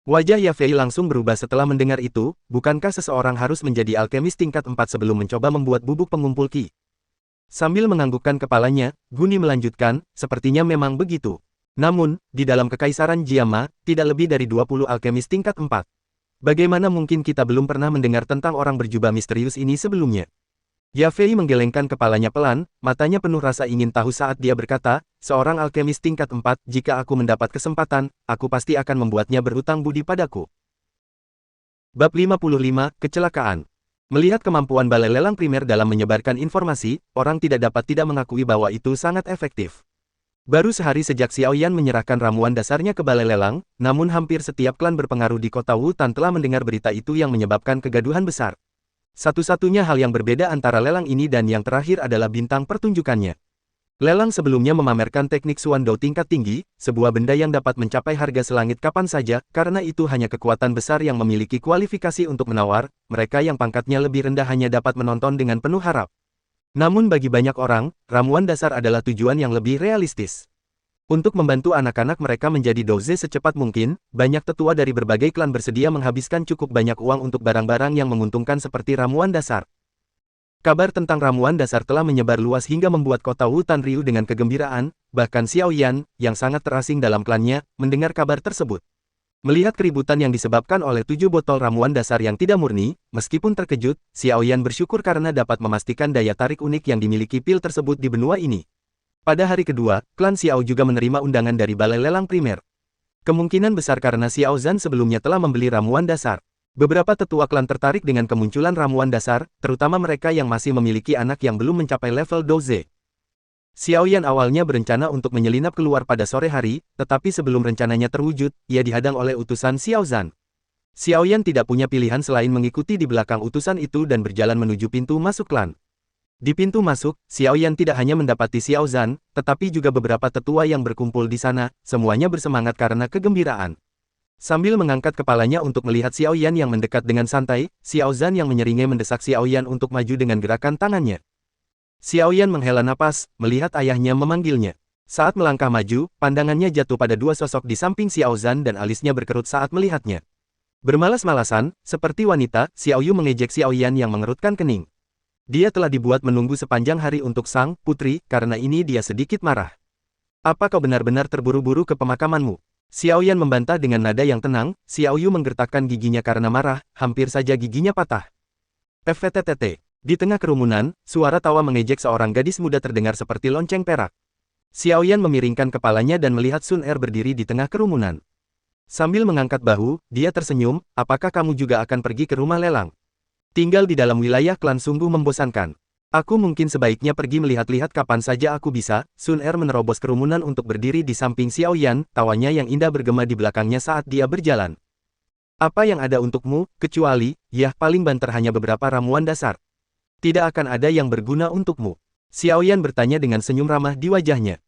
Wajah Yafei langsung berubah setelah mendengar itu. Bukankah seseorang harus menjadi alkemis tingkat 4 sebelum mencoba membuat bubuk pengumpul ki? Sambil menganggukkan kepalanya, Guni melanjutkan, sepertinya memang begitu. Namun, di dalam Kekaisaran Jiama, tidak lebih dari 20 alkemis tingkat 4. Bagaimana mungkin kita belum pernah mendengar tentang orang berjubah misterius ini sebelumnya? Yafei menggelengkan kepalanya pelan, matanya penuh rasa ingin tahu saat dia berkata, seorang alkemis tingkat 4, jika aku mendapat kesempatan, aku pasti akan membuatnya berhutang budi padaku. Bab 55, Kecelakaan. Melihat kemampuan balai lelang primer dalam menyebarkan informasi, orang tidak dapat tidak mengakui bahwa itu sangat efektif. Baru sehari sejak Xiao Yan menyerahkan ramuan dasarnya ke balai lelang, namun hampir setiap klan berpengaruh di kota Wutan telah mendengar berita itu yang menyebabkan kegaduhan besar. Satu-satunya hal yang berbeda antara lelang ini dan yang terakhir adalah bintang pertunjukannya. Lelang sebelumnya memamerkan teknik Suandou tingkat tinggi, sebuah benda yang dapat mencapai harga selangit kapan saja, karena itu hanya kekuatan besar yang memiliki kualifikasi untuk menawar, mereka yang pangkatnya lebih rendah hanya dapat menonton dengan penuh harap. Namun bagi banyak orang, ramuan dasar adalah tujuan yang lebih realistis. Untuk membantu anak-anak mereka menjadi doze secepat mungkin, banyak tetua dari berbagai klan bersedia menghabiskan cukup banyak uang untuk barang-barang yang menguntungkan seperti ramuan dasar. Kabar tentang ramuan dasar telah menyebar luas hingga membuat kota Wutan riuh dengan kegembiraan, bahkan Xiao Yan, yang sangat terasing dalam klannya, mendengar kabar tersebut. Melihat keributan yang disebabkan oleh 7 botol ramuan dasar yang tidak murni, meskipun terkejut, Xiao Yan bersyukur karena dapat memastikan daya tarik unik yang dimiliki pil tersebut di benua ini. Pada hari kedua, klan Xiao juga menerima undangan dari balai lelang primer. Kemungkinan besar karena Xiao Zhan sebelumnya telah membeli ramuan dasar. Beberapa tetua klan tertarik dengan kemunculan ramuan dasar, terutama mereka yang masih memiliki anak yang belum mencapai level doze. Xiao Yan awalnya berencana untuk menyelinap keluar pada sore hari, tetapi sebelum rencananya terwujud, ia dihadang oleh utusan Xiao Zhan. Xiao Yan tidak punya pilihan selain mengikuti di belakang utusan itu dan berjalan menuju pintu masuk klan. Di pintu masuk, Xiao Yan tidak hanya mendapati Xiao Zhan, tetapi juga beberapa tetua yang berkumpul di sana, semuanya bersemangat karena kegembiraan. Sambil mengangkat kepalanya untuk melihat Xiao Yan yang mendekat dengan santai, Xiao Zhan yang menyeringai mendesak Xiao Yan untuk maju dengan gerakan tangannya. Xiao Yan menghela napas, melihat ayahnya memanggilnya. Saat melangkah maju, pandangannya jatuh pada dua sosok di samping Xiao Zhan dan alisnya berkerut saat melihatnya. Bermalas-malasan, seperti wanita, Xiao Yu mengejek Xiao Yan yang mengerutkan kening. Dia telah dibuat menunggu sepanjang hari untuk sang putri, karena ini dia sedikit marah. Apa kau benar-benar terburu-buru ke pemakamanmu? Xiao Yan membantah dengan nada yang tenang. Xiao Yu menggertakkan giginya karena marah, hampir saja giginya patah. FTTT. Di tengah kerumunan, suara tawa mengejek seorang gadis muda terdengar seperti lonceng perak. Xiao Yan memiringkan kepalanya dan melihat Sun Er berdiri di tengah kerumunan. Sambil mengangkat bahu, dia tersenyum, apakah kamu juga akan pergi ke rumah lelang? Tinggal di dalam wilayah klan sungguh membosankan. Aku mungkin sebaiknya pergi melihat-lihat kapan saja aku bisa. Sun Er menerobos kerumunan untuk berdiri di samping Xiao Yan, tawanya yang indah bergema di belakangnya saat dia berjalan. Apa yang ada untukmu, kecuali, ya paling banter hanya beberapa ramuan dasar. Tidak akan ada yang berguna untukmu. Xiao Yan bertanya dengan senyum ramah di wajahnya.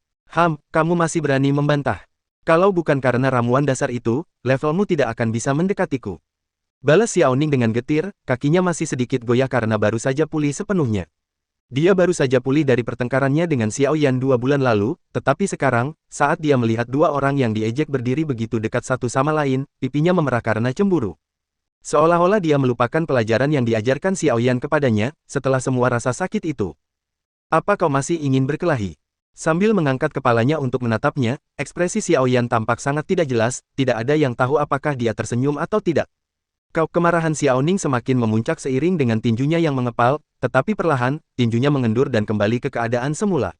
Kamu masih berani membantah. Kalau bukan karena ramuan dasar itu, levelmu tidak akan bisa mendekatiku. Balas Xiao Ning dengan getir, kakinya masih sedikit goyah karena baru saja pulih sepenuhnya. Dia baru saja pulih dari pertengkarannya dengan Xiao Yan 2 bulan lalu, tetapi sekarang, saat dia melihat dua orang yang diejek berdiri begitu dekat satu sama lain, pipinya memerah karena cemburu. Seolah-olah dia melupakan pelajaran yang diajarkan Xiao Yan kepadanya, setelah semua rasa sakit itu. Apa kau masih ingin berkelahi? Sambil mengangkat kepalanya untuk menatapnya, ekspresi Xiao Yan tampak sangat tidak jelas, tidak ada yang tahu apakah dia tersenyum atau tidak. Kemarahan Xiao Ning semakin memuncak seiring dengan tinjunya yang mengepal, tetapi perlahan, tinjunya mengendur dan kembali ke keadaan semula.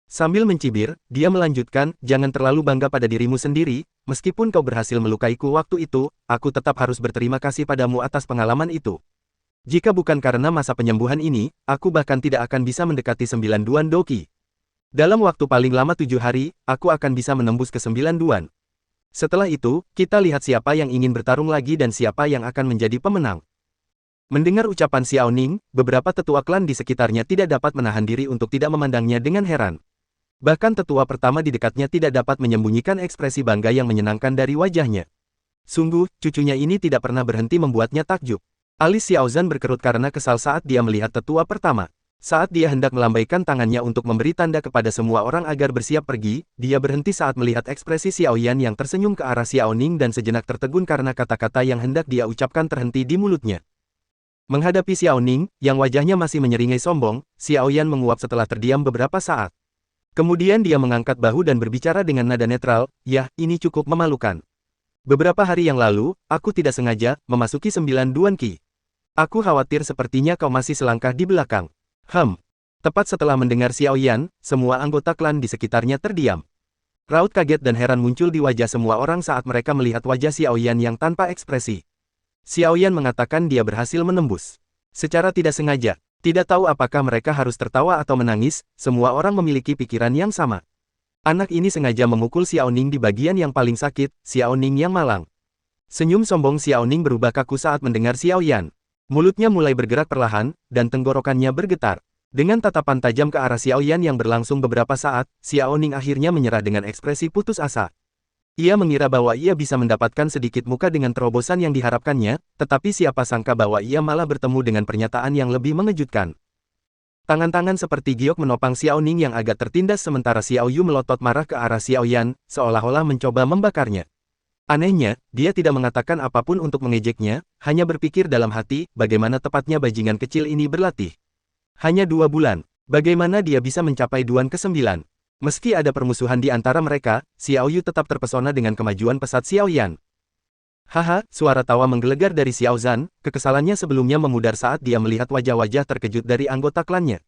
Sambil mencibir, dia melanjutkan, jangan terlalu bangga pada dirimu sendiri, meskipun kau berhasil melukaiku waktu itu, aku tetap harus berterima kasih padamu atas pengalaman itu. Jika bukan karena masa penyembuhan ini, aku bahkan tidak akan bisa mendekati 9 Duan Doqi. Dalam waktu paling lama 7 hari, aku akan bisa menembus ke 9 Duan. Setelah itu, kita lihat siapa yang ingin bertarung lagi dan siapa yang akan menjadi pemenang. Mendengar ucapan Xiao Ning, beberapa tetua klan di sekitarnya tidak dapat menahan diri untuk tidak memandangnya dengan heran. Bahkan tetua pertama di dekatnya tidak dapat menyembunyikan ekspresi bangga yang menyenangkan dari wajahnya. Sungguh, cucunya ini tidak pernah berhenti membuatnya takjub. Alis Xiao Zhan berkerut karena kesal saat dia melihat tetua pertama. Saat dia hendak melambaikan tangannya untuk memberi tanda kepada semua orang agar bersiap pergi, dia berhenti saat melihat ekspresi Xiao Yan yang tersenyum ke arah Xiao Ning dan sejenak tertegun karena kata-kata yang hendak dia ucapkan terhenti di mulutnya. Menghadapi Xiao Ning, yang wajahnya masih menyeringai sombong, Xiao Yan menguap setelah terdiam beberapa saat. Kemudian dia mengangkat bahu dan berbicara dengan nada netral, "Yah, ini cukup memalukan. Beberapa hari yang lalu, aku tidak sengaja memasuki 9 Duan Qi. Aku khawatir sepertinya kau masih selangkah di belakang." Tepat setelah mendengar Xiao Yan, semua anggota klan di sekitarnya terdiam. Raut kaget dan heran muncul di wajah semua orang saat mereka melihat wajah Xiao Yan yang tanpa ekspresi. Xiao Yan mengatakan dia berhasil menembus. Secara tidak sengaja, tidak tahu apakah mereka harus tertawa atau menangis, semua orang memiliki pikiran yang sama. Anak ini sengaja memukul Xiao Ning di bagian yang paling sakit, Xiao Ning yang malang. Senyum sombong Xiao Ning berubah kaku saat mendengar Xiao Yan. Mulutnya mulai bergerak perlahan, dan tenggorokannya bergetar. Dengan tatapan tajam ke arah Xiao Yan yang berlangsung beberapa saat, Xiao Ning akhirnya menyerah dengan ekspresi putus asa. Ia mengira bahwa ia bisa mendapatkan sedikit muka dengan terobosan yang diharapkannya, tetapi siapa sangka bahwa ia malah bertemu dengan pernyataan yang lebih mengejutkan. Tangan-tangan seperti giok menopang Xiao Ning yang agak tertindas sementara Xiao Yu melotot marah ke arah Xiao Yan, seolah-olah mencoba membakarnya. Anehnya, dia tidak mengatakan apapun untuk mengejeknya, hanya berpikir dalam hati, bagaimana tepatnya bajingan kecil ini berlatih. Hanya 2 bulan, bagaimana dia bisa mencapai Duan ke-9? Meski ada permusuhan di antara mereka, Xiao Yu tetap terpesona dengan kemajuan pesat Xiao Yan. Haha, suara tawa menggelegar dari Xiao Zhan, kekesalannya sebelumnya memudar saat dia melihat wajah-wajah terkejut dari anggota klannya.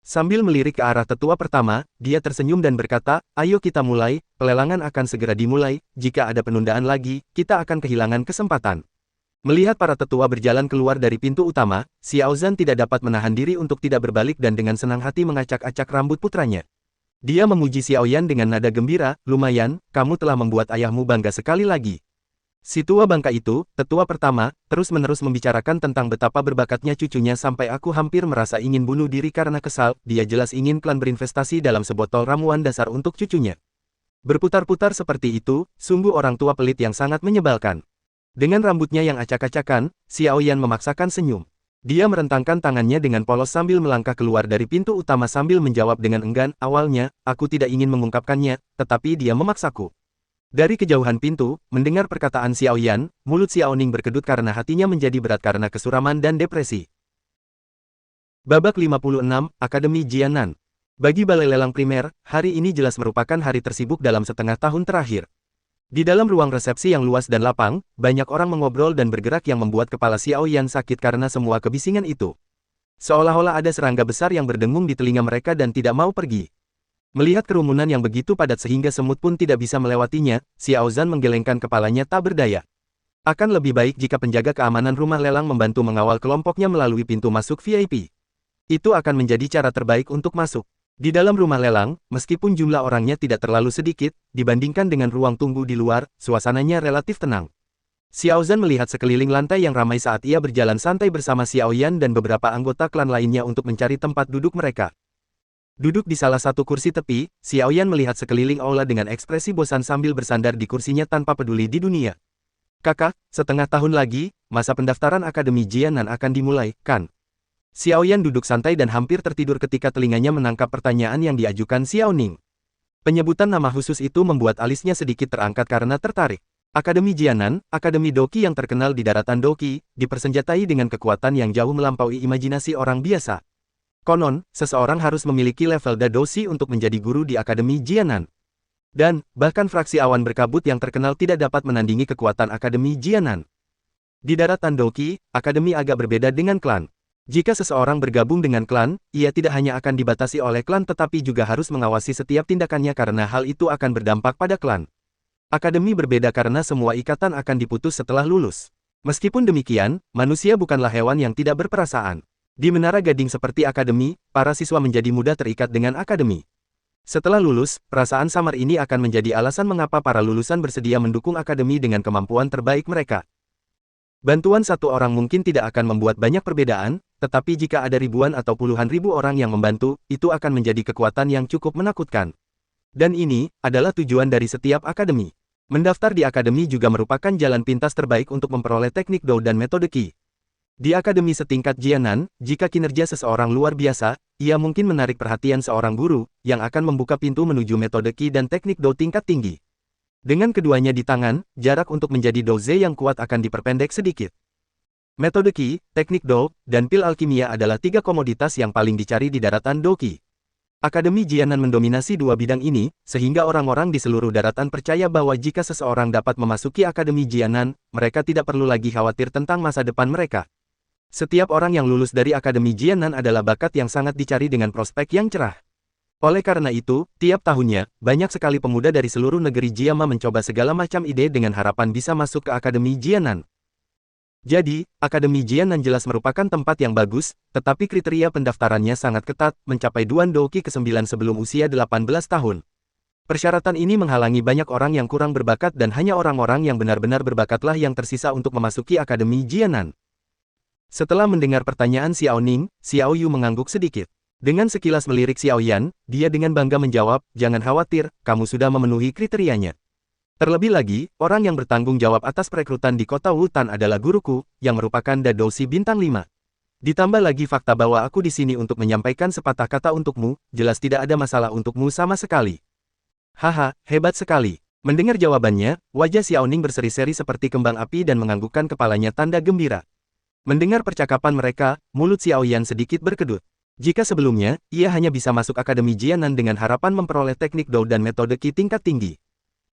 Sambil melirik ke arah tetua pertama, dia tersenyum dan berkata, ayo kita mulai, pelelangan akan segera dimulai, jika ada penundaan lagi, kita akan kehilangan kesempatan. Melihat para tetua berjalan keluar dari pintu utama, Xiao Zhan tidak dapat menahan diri untuk tidak berbalik dan dengan senang hati mengacak-acak rambut putranya. Dia memuji Xiao Yan dengan nada gembira, lumayan, kamu telah membuat ayahmu bangga sekali lagi. Si tua bangka itu, tetua pertama, terus-menerus membicarakan tentang betapa berbakatnya cucunya sampai aku hampir merasa ingin bunuh diri karena kesal, dia jelas ingin klan berinvestasi dalam sebotol ramuan dasar untuk cucunya. Berputar-putar seperti itu, sungguh orang tua pelit yang sangat menyebalkan. Dengan rambutnya yang acak-acakan, Xiao Yan memaksakan senyum. Dia merentangkan tangannya dengan polos sambil melangkah keluar dari pintu utama sambil menjawab dengan enggan, awalnya, aku tidak ingin mengungkapkannya, tetapi dia memaksaku. Dari kejauhan pintu, mendengar perkataan Xiao Yan, mulut Xiao Ning berkedut karena hatinya menjadi berat karena kesuraman dan depresi. Babak 56, Akademi Jianan. Bagi Balai Lelang Primer, hari ini jelas merupakan hari tersibuk dalam setengah tahun terakhir. Di dalam ruang resepsi yang luas dan lapang, banyak orang mengobrol dan bergerak yang membuat kepala Xiao Yan sakit karena semua kebisingan itu. Seolah-olah ada serangga besar yang berdengung di telinga mereka dan tidak mau pergi. Melihat kerumunan yang begitu padat sehingga semut pun tidak bisa melewatinya, Xiao Zhan menggelengkan kepalanya tak berdaya. Akan lebih baik jika penjaga keamanan rumah lelang membantu mengawal kelompoknya melalui pintu masuk VIP. Itu akan menjadi cara terbaik untuk masuk. Di dalam rumah lelang, meskipun jumlah orangnya tidak terlalu sedikit, dibandingkan dengan ruang tunggu di luar, suasananya relatif tenang. Xiao Zhan melihat sekeliling lantai yang ramai saat ia berjalan santai bersama Xiao Yan dan beberapa anggota klan lainnya untuk mencari tempat duduk mereka. Duduk di salah satu kursi tepi, Xiao Yan melihat sekeliling aula dengan ekspresi bosan sambil bersandar di kursinya tanpa peduli di dunia. Kakak, setengah tahun lagi, masa pendaftaran Akademi Jianan akan dimulai, kan? Xiao Yan duduk santai dan hampir tertidur ketika telinganya menangkap pertanyaan yang diajukan Xiao Ning. Penyebutan nama khusus itu membuat alisnya sedikit terangkat karena tertarik. Akademi Jianan, Akademi Doki yang terkenal di daratan Doki, dipersenjatai dengan kekuatan yang jauh melampaui imajinasi orang biasa. Konon, seseorang harus memiliki level Dadoshi untuk menjadi guru di Akademi Jianan. Dan, bahkan fraksi awan berkabut yang terkenal tidak dapat menandingi kekuatan Akademi Jianan. Di daratan Doki, Akademi agak berbeda dengan klan. Jika seseorang bergabung dengan klan, ia tidak hanya akan dibatasi oleh klan tetapi juga harus mengawasi setiap tindakannya karena hal itu akan berdampak pada klan. Akademi berbeda karena semua ikatan akan diputus setelah lulus. Meskipun demikian, manusia bukanlah hewan yang tidak berperasaan. Di menara gading seperti akademi, para siswa menjadi mudah terikat dengan akademi. Setelah lulus, perasaan samar ini akan menjadi alasan mengapa para lulusan bersedia mendukung akademi dengan kemampuan terbaik mereka. Bantuan satu orang mungkin tidak akan membuat banyak perbedaan, tetapi jika ada ribuan atau puluhan ribu orang yang membantu, itu akan menjadi kekuatan yang cukup menakutkan. Dan ini adalah tujuan dari setiap akademi. Mendaftar di akademi juga merupakan jalan pintas terbaik untuk memperoleh teknik Do dan metode Qi. Di akademi setingkat Jianan, jika kinerja seseorang luar biasa, ia mungkin menarik perhatian seorang guru, yang akan membuka pintu menuju metode Qi dan teknik Do tingkat tinggi. Dengan keduanya di tangan, jarak untuk menjadi Doze yang kuat akan diperpendek sedikit. Metode Qi, teknik Do, dan pil alkimia adalah tiga komoditas yang paling dicari di daratan Doki. Akademi Jianan mendominasi dua bidang ini, sehingga orang-orang di seluruh daratan percaya bahwa jika seseorang dapat memasuki Akademi Jianan, mereka tidak perlu lagi khawatir tentang masa depan mereka. Setiap orang yang lulus dari Akademi Jianan adalah bakat yang sangat dicari dengan prospek yang cerah. Oleh karena itu, tiap tahunnya, banyak sekali pemuda dari seluruh negeri Jiama mencoba segala macam ide dengan harapan bisa masuk ke Akademi Jianan. Jadi, Akademi Jianan jelas merupakan tempat yang bagus, tetapi kriteria pendaftarannya sangat ketat, mencapai Duan Doki ke-9 sebelum usia 18 tahun. Persyaratan ini menghalangi banyak orang yang kurang berbakat dan hanya orang-orang yang benar-benar berbakatlah yang tersisa untuk memasuki Akademi Jianan. Setelah mendengar pertanyaan Xiao Ning, Xiao Yu mengangguk sedikit. Dengan sekilas melirik Xiao Yan, dia dengan bangga menjawab, jangan khawatir, kamu sudah memenuhi kriterianya. Terlebih lagi, orang yang bertanggung jawab atas perekrutan di kota Wutan adalah guruku, yang merupakan Dadoshi bintang 5. Ditambah lagi fakta bahwa aku di sini untuk menyampaikan sepatah kata untukmu, jelas tidak ada masalah untukmu sama sekali. Haha, hebat sekali. Mendengar jawabannya, wajah Xiao Ning berseri-seri seperti kembang api dan menganggukkan kepalanya tanda gembira. Mendengar percakapan mereka, mulut Xiao Yan sedikit berkedut. Jika sebelumnya, ia hanya bisa masuk Akademi Jianan dengan harapan memperoleh teknik Do dan metode Qi tingkat tinggi.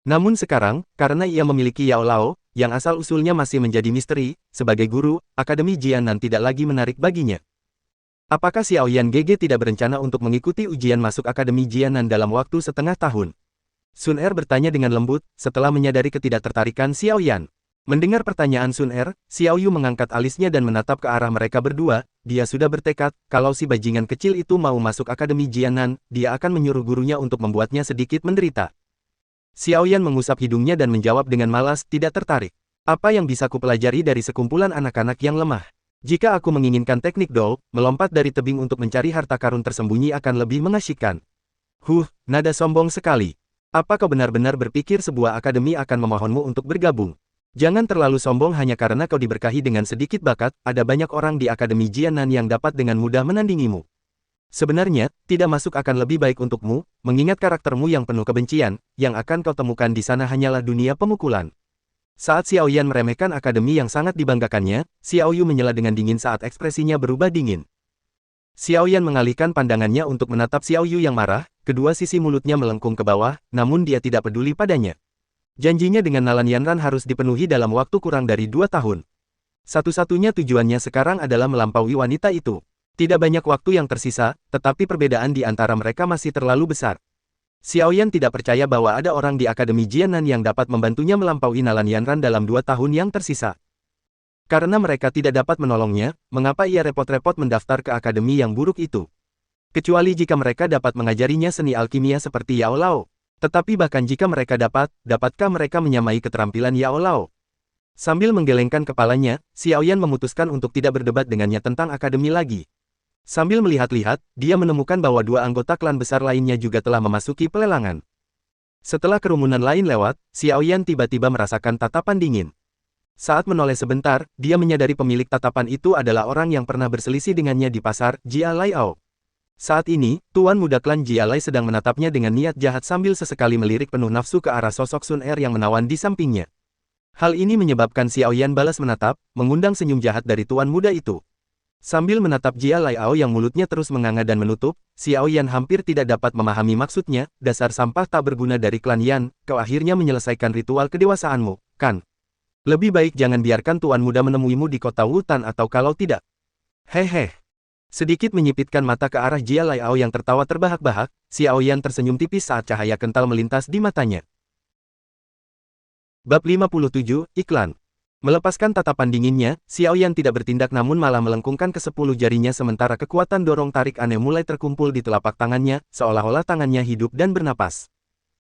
Namun sekarang, karena ia memiliki Yao Lao, yang asal-usulnya masih menjadi misteri, sebagai guru, Akademi Jianan tidak lagi menarik baginya. Apakah Xiao Yan GG tidak berencana untuk mengikuti ujian masuk Akademi Jianan dalam waktu setengah tahun? Sun Er bertanya dengan lembut, setelah menyadari ketidaktertarikan Xiao Yan. Mendengar pertanyaan Sun Er, Xiao Yu mengangkat alisnya dan menatap ke arah mereka berdua, dia sudah bertekad, kalau si bajingan kecil itu mau masuk Akademi Jianan, dia akan menyuruh gurunya untuk membuatnya sedikit menderita. Xiao Yan mengusap hidungnya dan menjawab dengan malas, tidak tertarik. Apa yang bisa kupelajari dari sekumpulan anak-anak yang lemah? Jika aku menginginkan teknik Do, melompat dari tebing untuk mencari harta karun tersembunyi akan lebih mengasyikkan. Nada sombong sekali. Apa kau benar-benar berpikir sebuah akademi akan memohonmu untuk bergabung? Jangan terlalu sombong hanya karena kau diberkahi dengan sedikit bakat, ada banyak orang di Akademi Jianan yang dapat dengan mudah menandingimu. Sebenarnya, tidak masuk akan lebih baik untukmu, mengingat karaktermu yang penuh kebencian, yang akan kau temukan di sana hanyalah dunia pemukulan. Saat Xiao Yan meremehkan akademi yang sangat dibanggakannya, Xiao Yu menyela dengan dingin saat ekspresinya berubah dingin. Xiao Yan mengalihkan pandangannya untuk menatap Xiao Yu yang marah, kedua sisi mulutnya melengkung ke bawah, namun dia tidak peduli padanya. Janjinya dengan Nalan Yanran harus dipenuhi dalam waktu kurang dari 2 tahun. Satu-satunya tujuannya sekarang adalah melampaui wanita itu. Tidak banyak waktu yang tersisa, tetapi perbedaan di antara mereka masih terlalu besar. Xiao Yan tidak percaya bahwa ada orang di Akademi Jianan yang dapat membantunya melampaui Nalan Yanran dalam 2 tahun yang tersisa. Karena mereka tidak dapat menolongnya, mengapa ia repot-repot mendaftar ke akademi yang buruk itu? Kecuali jika mereka dapat mengajarinya seni alkimia seperti Yao Lao. Tetapi bahkan jika mereka dapatkah mereka menyamai keterampilan Yao Lao? Sambil menggelengkan kepalanya, Xiao Yan memutuskan untuk tidak berdebat dengannya tentang akademi lagi. Sambil melihat-lihat, dia menemukan bahwa 2 anggota klan besar lainnya juga telah memasuki pelelangan. Setelah kerumunan lain lewat, Xiao Yan tiba-tiba merasakan tatapan dingin. Saat menoleh sebentar, dia menyadari pemilik tatapan itu adalah orang yang pernah berselisih dengannya di pasar, Jia Laiao. Saat ini, Tuan Muda Klan Jia Lai sedang menatapnya dengan niat jahat sambil sesekali melirik penuh nafsu ke arah sosok Sun Er yang menawan di sampingnya. Hal ini menyebabkan Xiao Yan balas menatap, mengundang senyum jahat dari Tuan Muda itu. Sambil menatap Jia Laiao yang mulutnya terus menganga dan menutup, Xiao Yan hampir tidak dapat memahami maksudnya, dasar sampah tak berguna dari klan Yan, kau akhirnya menyelesaikan ritual kedewasaanmu, kan? Lebih baik jangan biarkan Tuan Muda menemuimu di kota Wutan atau kalau tidak. Hehe. Sedikit menyipitkan mata ke arah Jia Laiao yang tertawa terbahak-bahak, Xiao Yan tersenyum tipis saat cahaya kental melintas di matanya. Bab 57, Iklan. Melepaskan tatapan dinginnya, Xiao Yan tidak bertindak namun malah melengkungkan ke-10 jarinya sementara kekuatan dorong tarik aneh mulai terkumpul di telapak tangannya, seolah-olah tangannya hidup dan bernapas.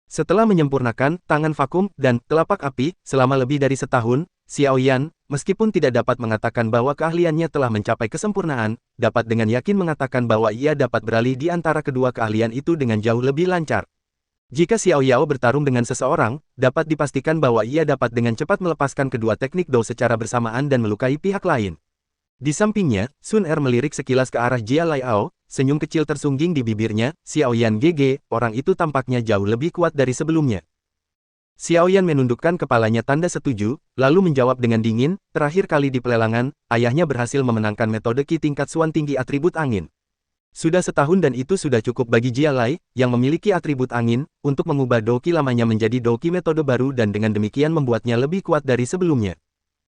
Setelah menyempurnakan tangan vakum dan telapak api selama lebih dari setahun, Xiao Yan, meskipun tidak dapat mengatakan bahwa keahliannya telah mencapai kesempurnaan, dapat dengan yakin mengatakan bahwa ia dapat beralih di antara kedua keahlian itu dengan jauh lebih lancar. Jika Xiao Yao bertarung dengan seseorang, dapat dipastikan bahwa ia dapat dengan cepat melepaskan kedua teknik Dou secara bersamaan dan melukai pihak lain. Di sampingnya, Sun Er melirik sekilas ke arah Jia Laiao, senyum kecil tersungging di bibirnya, Xiao Yan GG, orang itu tampaknya jauh lebih kuat dari sebelumnya. Xiao Yan menundukkan kepalanya tanda setuju, lalu menjawab dengan dingin, terakhir kali di pelelangan, ayahnya berhasil memenangkan metode Qi tingkat Suan tinggi atribut angin. Sudah setahun dan itu sudah cukup bagi Jia Lai, yang memiliki atribut angin, untuk mengubah Dou Qi lamanya menjadi Dou Qi metode baru dan dengan demikian membuatnya lebih kuat dari sebelumnya.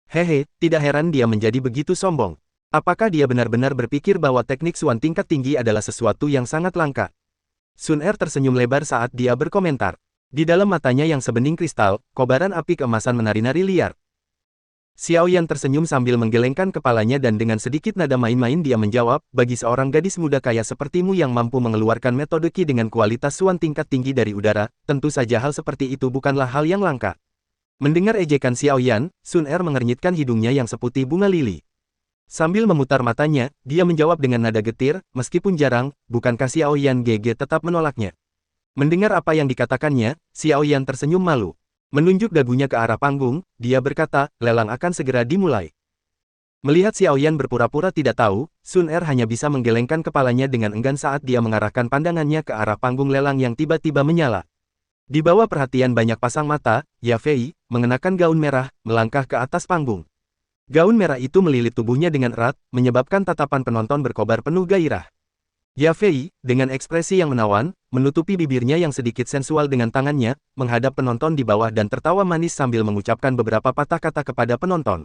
Hehe, tidak heran dia menjadi begitu sombong. Apakah dia benar-benar berpikir bahwa teknik Suan tingkat tinggi adalah sesuatu yang sangat langka? Sun Er tersenyum lebar saat dia berkomentar. Di dalam matanya yang sebening kristal, kobaran api keemasan menari-nari liar. Xiao Yan tersenyum sambil menggelengkan kepalanya dan dengan sedikit nada main-main dia menjawab, bagi seorang gadis muda kaya sepertimu yang mampu mengeluarkan metode Qi dengan kualitas Suan tingkat tinggi dari udara, tentu saja hal seperti itu bukanlah hal yang langka. Mendengar ejekan Xiao Yan, Sun Er mengernyitkan hidungnya yang seputih bunga lili. Sambil memutar matanya, dia menjawab dengan nada getir, meskipun jarang, bukankah Xiao Yan GG tetap menolaknya? Mendengar apa yang dikatakannya, Xiao Yan tersenyum malu. Menunjuk dagunya ke arah panggung, dia berkata, lelang akan segera dimulai. Melihat Xiao Yan berpura-pura tidak tahu, Sun Er hanya bisa menggelengkan kepalanya dengan enggan saat dia mengarahkan pandangannya ke arah panggung lelang yang tiba-tiba menyala. Di bawah perhatian banyak pasang mata, Ya Fei, mengenakan gaun merah, melangkah ke atas panggung. Gaun merah itu melilit tubuhnya dengan erat, menyebabkan tatapan penonton berkobar penuh gairah. Ya Fei, dengan ekspresi yang menawan, menutupi bibirnya yang sedikit sensual dengan tangannya, menghadap penonton di bawah dan tertawa manis sambil mengucapkan beberapa patah kata kepada penonton.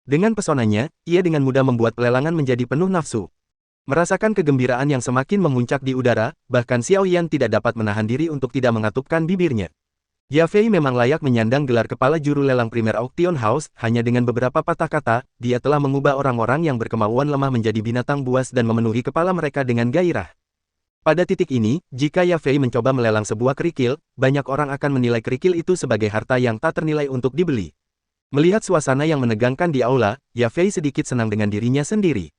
Dengan pesonanya, ia dengan mudah membuat pelelangan menjadi penuh nafsu. Merasakan kegembiraan yang semakin memuncak di udara, bahkan Xiao Yan tidak dapat menahan diri untuk tidak mengatupkan bibirnya. Ya Fei memang layak menyandang gelar kepala juru lelang primer Auction House, hanya dengan beberapa patah kata, dia telah mengubah orang-orang yang berkemauan lemah menjadi binatang buas dan memenuhi kepala mereka dengan gairah. Pada titik ini, jika Ya Fei mencoba melelang sebuah kerikil, banyak orang akan menilai kerikil itu sebagai harta yang tak ternilai untuk dibeli. Melihat suasana yang menegangkan di aula, Ya Fei sedikit senang dengan dirinya sendiri.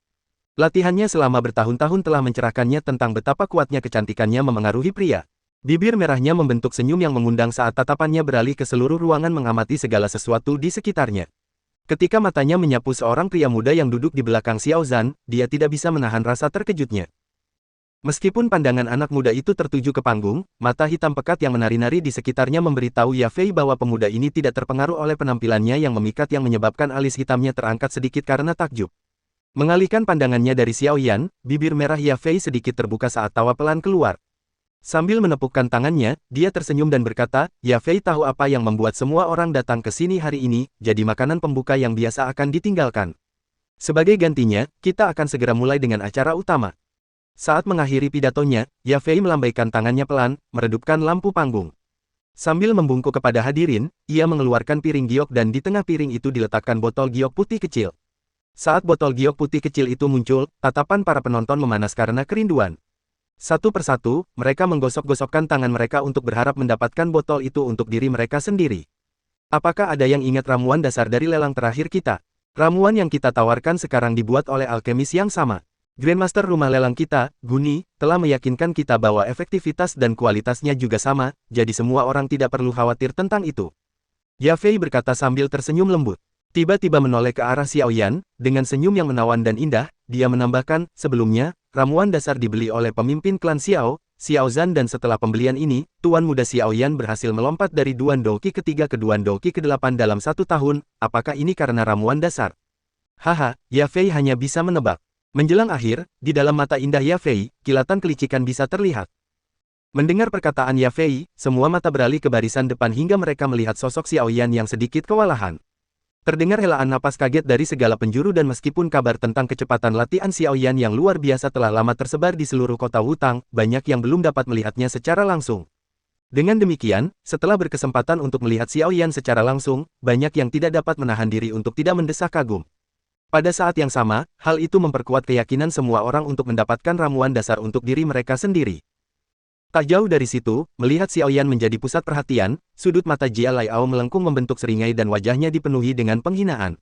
Latihannya selama bertahun-tahun telah mencerahkannya tentang betapa kuatnya kecantikannya memengaruhi pria. Bibir merahnya membentuk senyum yang mengundang saat tatapannya beralih ke seluruh ruangan mengamati segala sesuatu di sekitarnya. Ketika matanya menyapu seorang pria muda yang duduk di belakang Xiao Zhan, dia tidak bisa menahan rasa terkejutnya. Meskipun pandangan anak muda itu tertuju ke panggung, mata hitam pekat yang menari-nari di sekitarnya memberitahu Ya Fei bahwa pemuda ini tidak terpengaruh oleh penampilannya yang memikat yang menyebabkan alis hitamnya terangkat sedikit karena takjub. Mengalihkan pandangannya dari Xiao Yan, bibir merah Ya Fei sedikit terbuka saat tawa pelan keluar. Sambil menepukkan tangannya, dia tersenyum dan berkata, Ya Fei tahu apa yang membuat semua orang datang ke sini hari ini, jadi makanan pembuka yang biasa akan ditinggalkan. Sebagai gantinya, kita akan segera mulai dengan acara utama. Saat mengakhiri pidatonya, Ya Fei melambaikan tangannya pelan, meredupkan lampu panggung. Sambil membungkuk kepada hadirin, ia mengeluarkan piring giok dan di tengah piring itu diletakkan botol giok putih kecil. Saat botol giok putih kecil itu muncul, tatapan para penonton memanas karena kerinduan. Satu persatu, mereka menggosok-gosokkan tangan mereka untuk berharap mendapatkan botol itu untuk diri mereka sendiri. Apakah ada yang ingat ramuan dasar dari lelang terakhir kita? Ramuan yang kita tawarkan sekarang dibuat oleh alkemis yang sama. Grandmaster rumah lelang kita, Guni, telah meyakinkan kita bahwa efektivitas dan kualitasnya juga sama, jadi semua orang tidak perlu khawatir tentang itu. Ya Fei berkata sambil tersenyum lembut. Tiba-tiba menoleh ke arah Xiao Yan, dengan senyum yang menawan dan indah, dia menambahkan, sebelumnya, ramuan dasar dibeli oleh pemimpin klan Xiao, Xiao Zhan dan setelah pembelian ini, Tuan Muda Xiao Yan berhasil melompat dari Duan Douqi ke-3 ke Duan Douqi ke-8 dalam 1 tahun, apakah ini karena ramuan dasar? Haha, Ya Fei hanya bisa menebak. Menjelang akhir, di dalam mata indah Ya Fei, kilatan kelicikan bisa terlihat. Mendengar perkataan Ya Fei, semua mata beralih ke barisan depan hingga mereka melihat sosok Xiao Yan yang sedikit kewalahan. Terdengar helaan napas kaget dari segala penjuru dan meskipun kabar tentang kecepatan latihan Xiao Yan yang luar biasa telah lama tersebar di seluruh kota Wutang, banyak yang belum dapat melihatnya secara langsung. Dengan demikian, setelah berkesempatan untuk melihat Xiao Yan secara langsung, banyak yang tidak dapat menahan diri untuk tidak mendesak kagum. Pada saat yang sama, hal itu memperkuat keyakinan semua orang untuk mendapatkan ramuan dasar untuk diri mereka sendiri. Tak jauh dari situ, melihat Xiao Yan menjadi pusat perhatian, sudut mata Jia Laiao melengkung membentuk seringai dan wajahnya dipenuhi dengan penghinaan.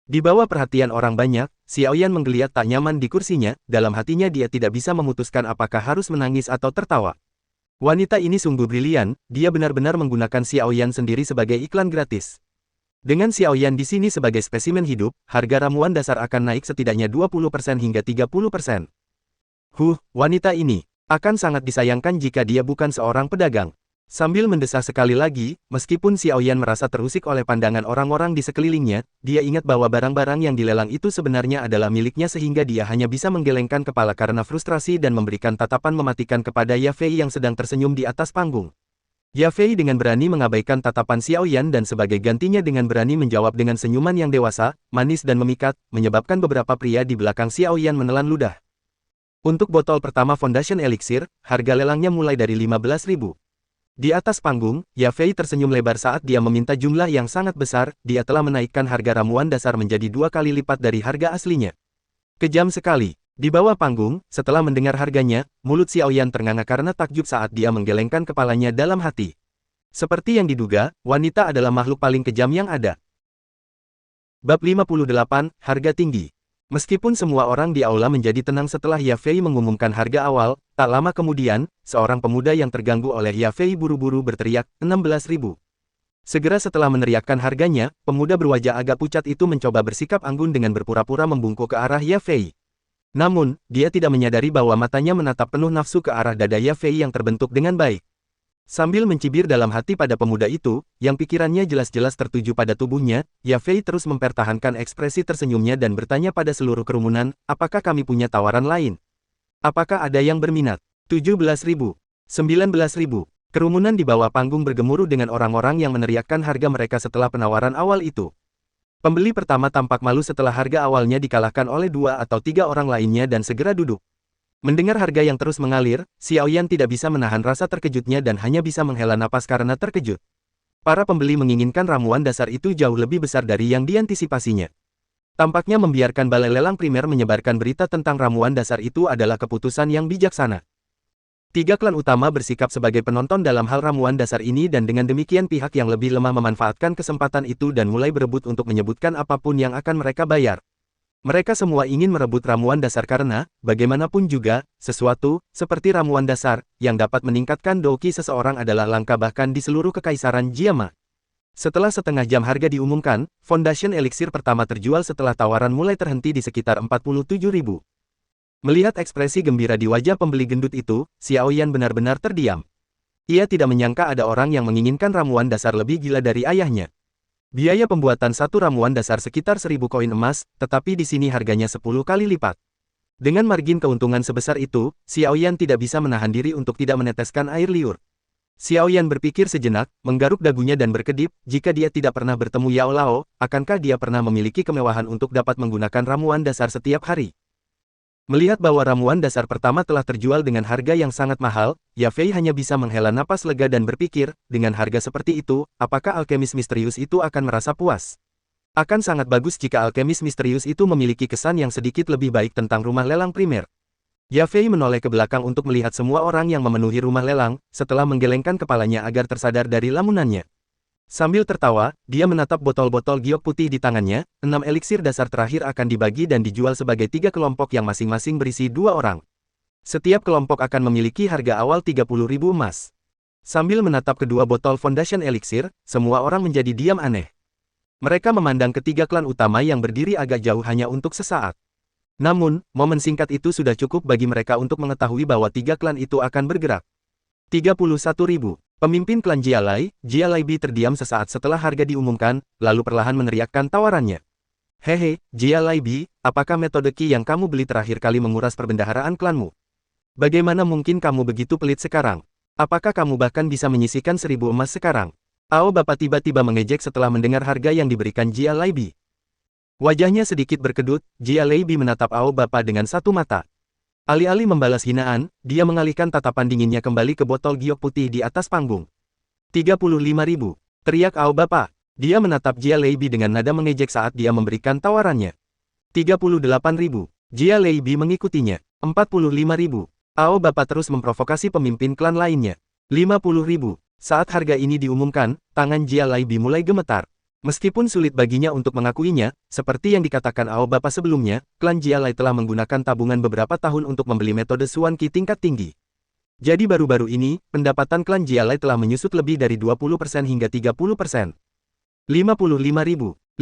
Di bawah perhatian orang banyak, Xiao Yan menggeliat tak nyaman di kursinya, dalam hatinya dia tidak bisa memutuskan apakah harus menangis atau tertawa. Wanita ini sungguh brilian, dia benar-benar menggunakan Xiao Yan sendiri sebagai iklan gratis. Dengan Xiao Yan di sini sebagai spesimen hidup, harga ramuan dasar akan naik setidaknya 20% hingga 30%. Wanita ini akan sangat disayangkan jika dia bukan seorang pedagang. Sambil mendesah sekali lagi, meskipun Xiao Yan merasa terusik oleh pandangan orang-orang di sekelilingnya, dia ingat bahwa barang-barang yang dilelang itu sebenarnya adalah miliknya sehingga dia hanya bisa menggelengkan kepala karena frustrasi dan memberikan tatapan mematikan kepada Ya Fei yang sedang tersenyum di atas panggung. Ya Fei dengan berani mengabaikan tatapan Xiao Yan dan sebagai gantinya dengan berani menjawab dengan senyuman yang dewasa, manis dan memikat, menyebabkan beberapa pria di belakang Xiao Yan menelan ludah. Untuk botol pertama Foundation Elixir, harga lelangnya mulai dari 15.000. Di atas panggung, Ya Fei tersenyum lebar saat dia meminta jumlah yang sangat besar, dia telah menaikkan harga ramuan dasar menjadi 2 kali lipat dari harga aslinya. Kejam sekali. Di bawah panggung, setelah mendengar harganya, mulut Xiao Yan ternganga karena takjub saat dia menggelengkan kepalanya dalam hati. Seperti yang diduga, wanita adalah makhluk paling kejam yang ada. Bab 58, Harga Tinggi. Meskipun semua orang di aula menjadi tenang setelah Ya Fei mengumumkan harga awal, tak lama kemudian, seorang pemuda yang terganggu oleh Ya Fei buru-buru berteriak, 16.000. Segera setelah meneriakkan harganya, pemuda berwajah agak pucat itu mencoba bersikap anggun dengan berpura-pura membungkuk ke arah Ya Fei. Namun, dia tidak menyadari bahwa matanya menatap penuh nafsu ke arah dada Ya Fei yang terbentuk dengan baik. Sambil mencibir dalam hati pada pemuda itu, yang pikirannya jelas-jelas tertuju pada tubuhnya, Ya Fei terus mempertahankan ekspresi tersenyumnya dan bertanya pada seluruh kerumunan, apakah kami punya tawaran lain? Apakah ada yang berminat? 17.000. 19.000. Kerumunan di bawah panggung bergemuruh dengan orang-orang yang meneriakkan harga mereka setelah penawaran awal itu. Pembeli pertama tampak malu setelah harga awalnya dikalahkan oleh 2 atau 3 orang lainnya dan segera duduk. Mendengar harga yang terus mengalir, Xiao Yan tidak bisa menahan rasa terkejutnya dan hanya bisa menghela napas karena terkejut. Para pembeli menginginkan ramuan dasar itu jauh lebih besar dari yang diantisipasinya. Tampaknya membiarkan balai lelang primer menyebarkan berita tentang ramuan dasar itu adalah keputusan yang bijaksana. 3 klan utama bersikap sebagai penonton dalam hal ramuan dasar ini dan dengan demikian pihak yang lebih lemah memanfaatkan kesempatan itu dan mulai berebut untuk menyebutkan apapun yang akan mereka bayar. Mereka semua ingin merebut ramuan dasar karena, bagaimanapun juga, sesuatu, seperti ramuan dasar, yang dapat meningkatkan doki seseorang adalah langka bahkan di seluruh kekaisaran Jiama. Setelah setengah jam harga diumumkan, Foundation Elixir pertama terjual setelah tawaran mulai terhenti di sekitar 47.000. Melihat ekspresi gembira di wajah pembeli gendut itu, Xiao Yan benar-benar terdiam. Ia tidak menyangka ada orang yang menginginkan ramuan dasar lebih gila dari ayahnya. Biaya pembuatan satu ramuan dasar sekitar 1.000 koin emas, tetapi di sini harganya 10 kali lipat. Dengan margin keuntungan sebesar itu, Xiao Yan tidak bisa menahan diri untuk tidak meneteskan air liur. Xiao Yan berpikir sejenak, menggaruk dagunya dan berkedip, jika dia tidak pernah bertemu Yao Lao, akankah dia pernah memiliki kemewahan untuk dapat menggunakan ramuan dasar setiap hari? Melihat bahwa ramuan dasar pertama telah terjual dengan harga yang sangat mahal, Yafei hanya bisa menghela napas lega dan berpikir, dengan harga seperti itu, apakah alkemis misterius itu akan merasa puas? Akan sangat bagus jika alkemis misterius itu memiliki kesan yang sedikit lebih baik tentang rumah lelang primer. Yafei menoleh ke belakang untuk melihat semua orang yang memenuhi rumah lelang, setelah menggelengkan kepalanya agar tersadar dari lamunannya. Sambil tertawa, dia menatap botol-botol giok putih di tangannya. 6 eliksir dasar terakhir akan dibagi dan dijual sebagai 3 kelompok yang masing-masing berisi 2 orang. Setiap kelompok akan memiliki harga awal 30.000 emas. Sambil menatap kedua botol Foundation Elixir, semua orang menjadi diam aneh. Mereka memandang ketiga klan utama yang berdiri agak jauh hanya untuk sesaat. Namun, momen singkat itu sudah cukup bagi mereka untuk mengetahui bahwa 3 klan itu akan bergerak. 31.000. Pemimpin klan Jialai Bi terdiam sesaat setelah harga diumumkan, lalu perlahan meneriakkan tawarannya. Hehe, Jialai Bi, apakah metode Qi yang kamu beli terakhir kali menguras perbendaharaan klanmu? Bagaimana mungkin kamu begitu pelit sekarang? Apakah kamu bahkan bisa menyisihkan 1.000 emas sekarang? Ao Bapak tiba-tiba mengejek setelah mendengar harga yang diberikan Jialai Bi. Wajahnya sedikit berkedut, Jialai Bi menatap Ao Bapak dengan satu mata. Alih-alih membalas hinaan, dia mengalihkan tatapan dinginnya kembali ke botol giok putih di atas panggung. 35.000. Teriak Ao Bapak. Dia menatap Jia Leibi dengan nada mengejek saat dia memberikan tawarannya. 38.000. Jia Leibi mengikutinya. 45.000. Ao Bapak terus memprovokasi pemimpin klan lainnya. 50.000. Saat harga ini diumumkan, tangan Jia Leibi mulai gemetar. Meskipun sulit baginya untuk mengakuinya, seperti yang dikatakan Ao Bapak sebelumnya, klan Jialai telah menggunakan tabungan beberapa tahun untuk membeli metode Suan Qi tingkat tinggi. Jadi baru-baru ini, pendapatan klan Jialai telah menyusut lebih dari 20% hingga 30%. 55.000, 56.000.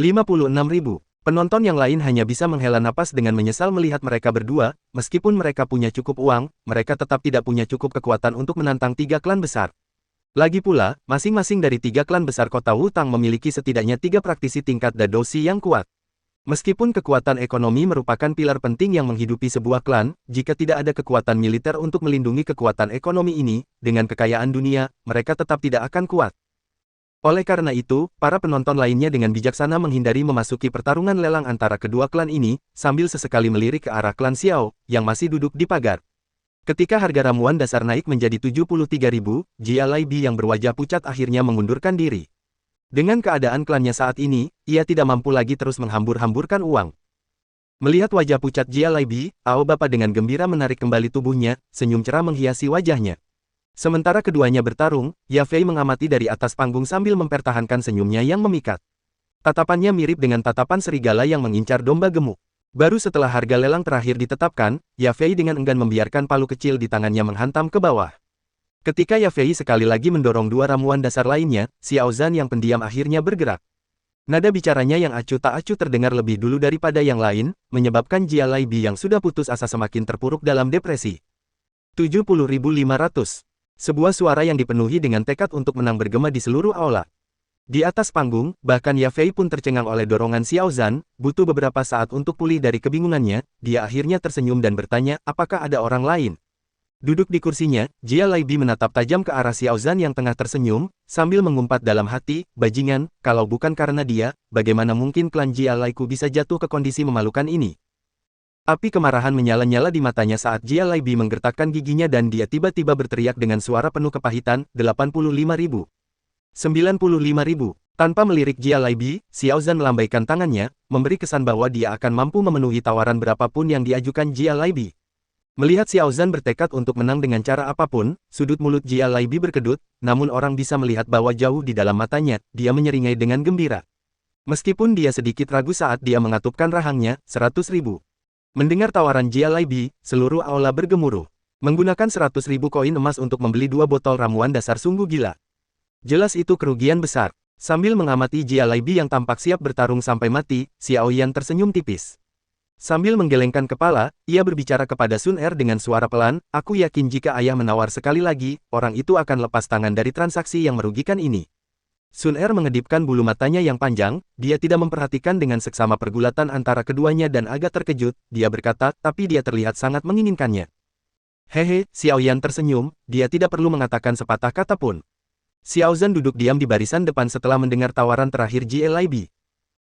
Penonton yang lain hanya bisa menghela napas dengan menyesal melihat mereka berdua, meskipun mereka punya cukup uang, mereka tetap tidak punya cukup kekuatan untuk menantang 3 klan besar. Lagi pula, masing-masing dari 3 klan besar kota Wutang memiliki setidaknya 3 praktisi tingkat Dadoshi yang kuat. Meskipun kekuatan ekonomi merupakan pilar penting yang menghidupi sebuah klan, jika tidak ada kekuatan militer untuk melindungi kekuatan ekonomi ini, dengan kekayaan dunia, mereka tetap tidak akan kuat. Oleh karena itu, para penonton lainnya dengan bijaksana menghindari memasuki pertarungan lelang antara kedua klan ini, sambil sesekali melirik ke arah klan Xiao, yang masih duduk di pagar. Ketika harga ramuan dasar naik menjadi 73.000, Jia Leibi yang berwajah pucat akhirnya mengundurkan diri. Dengan keadaan klannya saat ini, ia tidak mampu lagi terus menghambur-hamburkan uang. Melihat wajah pucat Jia Leibi, Ao Bapak dengan gembira menarik kembali tubuhnya, senyum cerah menghiasi wajahnya. Sementara keduanya bertarung, Yafei mengamati dari atas panggung sambil mempertahankan senyumnya yang memikat. Tatapannya mirip dengan tatapan serigala yang mengincar domba gemuk. Baru setelah harga lelang terakhir ditetapkan, Yafei dengan enggan membiarkan palu kecil di tangannya menghantam ke bawah. Ketika Yafei sekali lagi mendorong 2 ramuan dasar lainnya, Xiao Zhan yang pendiam akhirnya bergerak. Nada bicaranya yang acuh tak acuh terdengar lebih dulu daripada yang lain, menyebabkan Jia Leibi yang sudah putus asa semakin terpuruk dalam depresi. 70.500. Sebuah suara yang dipenuhi dengan tekad untuk menang bergema di seluruh aula. Di atas panggung, bahkan Yafei pun tercengang oleh dorongan Xiao Zhan, butuh beberapa saat untuk pulih dari kebingungannya, dia akhirnya tersenyum dan bertanya, apakah ada orang lain? Duduk di kursinya, Jia Leibi menatap tajam ke arah Xiao Zhan yang tengah tersenyum, sambil mengumpat dalam hati, bajingan, kalau bukan karena dia, bagaimana mungkin klan Jia Laiku bisa jatuh ke kondisi memalukan ini? Api kemarahan menyala-nyala di matanya saat Jia Leibi menggertakkan giginya dan dia tiba-tiba berteriak dengan suara penuh kepahitan, 85.000. 95.000. Tanpa melirik Jia Leibi, Xiao Zhan melambaikan tangannya, memberi kesan bahwa dia akan mampu memenuhi tawaran berapapun yang diajukan Jia Leibi. Melihat Xiao Zhan bertekad untuk menang dengan cara apapun, sudut mulut Jia Leibi berkedut, namun orang bisa melihat bahwa jauh di dalam matanya, dia menyeringai dengan gembira. Meskipun dia sedikit ragu saat dia mengatupkan rahangnya, 100.000. Mendengar tawaran Jia Laibi, seluruh aula bergemuruh. Menggunakan 100.000 koin emas untuk membeli 2 botol ramuan dasar sungguh gila. Jelas itu kerugian besar. Sambil mengamati Jia Laibi yang tampak siap bertarung sampai mati, Xiao Yan tersenyum tipis. Sambil menggelengkan kepala, ia berbicara kepada Sun Er dengan suara pelan, "Aku yakin jika ayah menawar sekali lagi, orang itu akan lepas tangan dari transaksi yang merugikan ini." Sun Er mengedipkan bulu matanya yang panjang, dia tidak memperhatikan dengan seksama pergulatan antara keduanya dan agak terkejut, dia berkata, tapi dia terlihat sangat menginginkannya. Hehe, Xiao Yan tersenyum, dia tidak perlu mengatakan sepatah kata pun. Xiao Zhan duduk diam di barisan depan setelah mendengar tawaran terakhir Jia Laibi.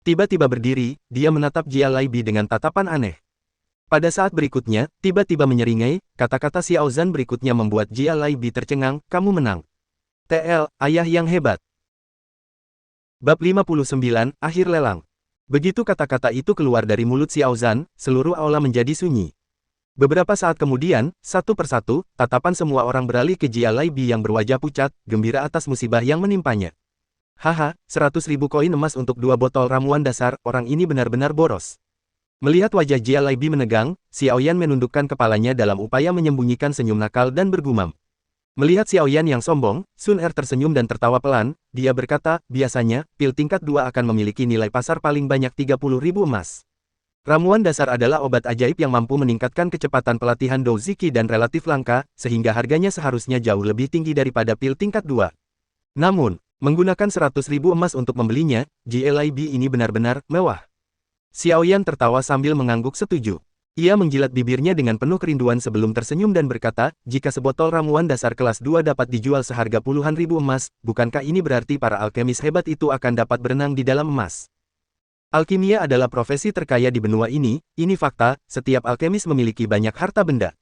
Tiba-tiba berdiri, dia menatap Jia Laibi dengan tatapan aneh. Pada saat berikutnya, tiba-tiba menyeringai, kata-kata Xiao Zhan berikutnya membuat Jia Laibi tercengang, "Kamu menang. TL, ayah yang hebat." Bab 59, Akhir Lelang. Begitu kata-kata itu keluar dari mulut Xiao Zhan, seluruh aula menjadi sunyi. Beberapa saat kemudian, satu persatu, tatapan semua orang beralih ke Jia Laibi yang berwajah pucat, gembira atas musibah yang menimpanya. Haha, 100.000 koin emas untuk 2 botol ramuan dasar, orang ini benar-benar boros. Melihat wajah Jia Laibi menegang, Xiao Yan menundukkan kepalanya dalam upaya menyembunyikan senyum nakal dan bergumam. Melihat Xiao Yan yang sombong, Sun Er tersenyum dan tertawa pelan, dia berkata, biasanya, pil tingkat 2 akan memiliki nilai pasar paling banyak 30.000 emas. Ramuan dasar adalah obat ajaib yang mampu meningkatkan kecepatan pelatihan Douziki dan relatif langka, sehingga harganya seharusnya jauh lebih tinggi daripada pil tingkat 2. Namun, menggunakan 100.000 emas untuk membelinya, JLIB ini benar-benar mewah. Xiao Yan tertawa sambil mengangguk setuju. Ia menjilat bibirnya dengan penuh kerinduan sebelum tersenyum dan berkata, jika sebotol ramuan dasar kelas 2 dapat dijual seharga puluhan ribu emas, bukankah ini berarti para alkemis hebat itu akan dapat berenang di dalam emas? Alkimia adalah profesi terkaya di benua ini fakta, setiap alkemis memiliki banyak harta benda.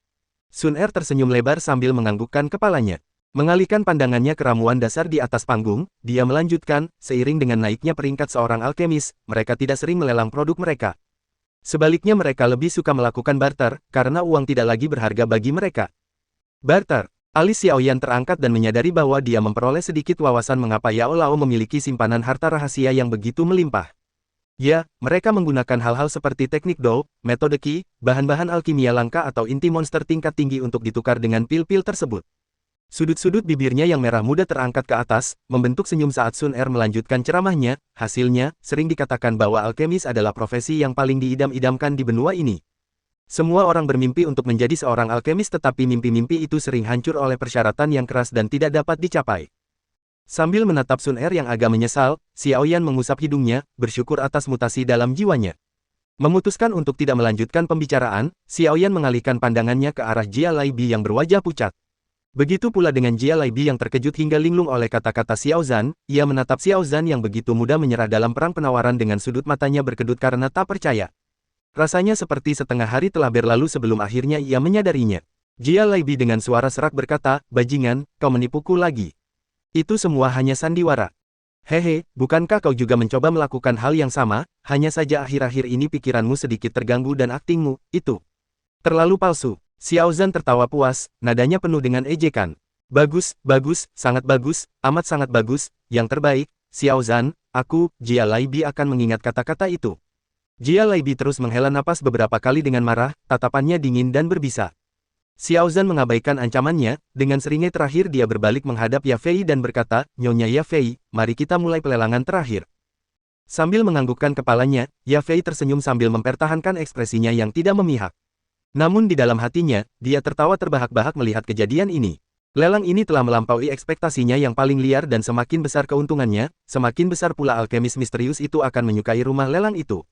Sun Er tersenyum lebar sambil menganggukkan kepalanya. Mengalihkan pandangannya ke ramuan dasar di atas panggung, dia melanjutkan, seiring dengan naiknya peringkat seorang alkemis, mereka tidak sering melelang produk mereka. Sebaliknya mereka lebih suka melakukan barter, karena uang tidak lagi berharga bagi mereka. Barter. Alis Xiao Yan terangkat dan menyadari bahwa dia memperoleh sedikit wawasan mengapa Yao Lao memiliki simpanan harta rahasia yang begitu melimpah. Ya, mereka menggunakan hal-hal seperti teknik Dou, metode Qi, bahan-bahan alkimia langka atau inti monster tingkat tinggi untuk ditukar dengan pil-pil tersebut. Sudut-sudut bibirnya yang merah muda terangkat ke atas, membentuk senyum saat Sun Er melanjutkan ceramahnya, hasilnya, sering dikatakan bahwa alkemis adalah profesi yang paling diidam-idamkan di benua ini. Semua orang bermimpi untuk menjadi seorang alkemis tetapi mimpi-mimpi itu sering hancur oleh persyaratan yang keras dan tidak dapat dicapai. Sambil menatap Sun Er yang agak menyesal, Xiao Yan mengusap hidungnya, bersyukur atas mutasi dalam jiwanya. Memutuskan untuk tidak melanjutkan pembicaraan, Xiao Yan mengalihkan pandangannya ke arah Jia Laibi yang berwajah pucat. Begitu pula dengan Jia Laibi yang terkejut hingga linglung oleh kata-kata Xiao Zhan, ia menatap Xiao Zhan yang begitu mudah menyerah dalam perang penawaran dengan sudut matanya berkedut karena tak percaya. Rasanya seperti setengah hari telah berlalu sebelum akhirnya ia menyadarinya. Jia Laibi dengan suara serak berkata, bajingan, kau menipuku lagi. Itu semua hanya sandiwara. Hehe, bukankah kau juga mencoba melakukan hal yang sama, hanya saja akhir-akhir ini pikiranmu sedikit terganggu dan aktingmu, itu terlalu palsu. Xiao Zhan tertawa puas, nadanya penuh dengan ejekan. Bagus, bagus, sangat bagus, amat sangat bagus, yang terbaik, Xiao Zhan, aku, Jia Laibi akan mengingat kata-kata itu. Jia Laibi terus menghela napas beberapa kali dengan marah, tatapannya dingin dan berbisa. Xiao Zhan mengabaikan ancamannya, dengan seringai terakhir dia berbalik menghadap Ya Fei dan berkata, Nyonya Ya Fei, mari kita mulai pelelangan terakhir. Sambil menganggukkan kepalanya, Ya Fei tersenyum sambil mempertahankan ekspresinya yang tidak memihak. Namun di dalam hatinya, dia tertawa terbahak-bahak melihat kejadian ini. Lelang ini telah melampaui ekspektasinya yang paling liar dan semakin besar keuntungannya, semakin besar pula alkemis misterius itu akan menyukai rumah lelang itu.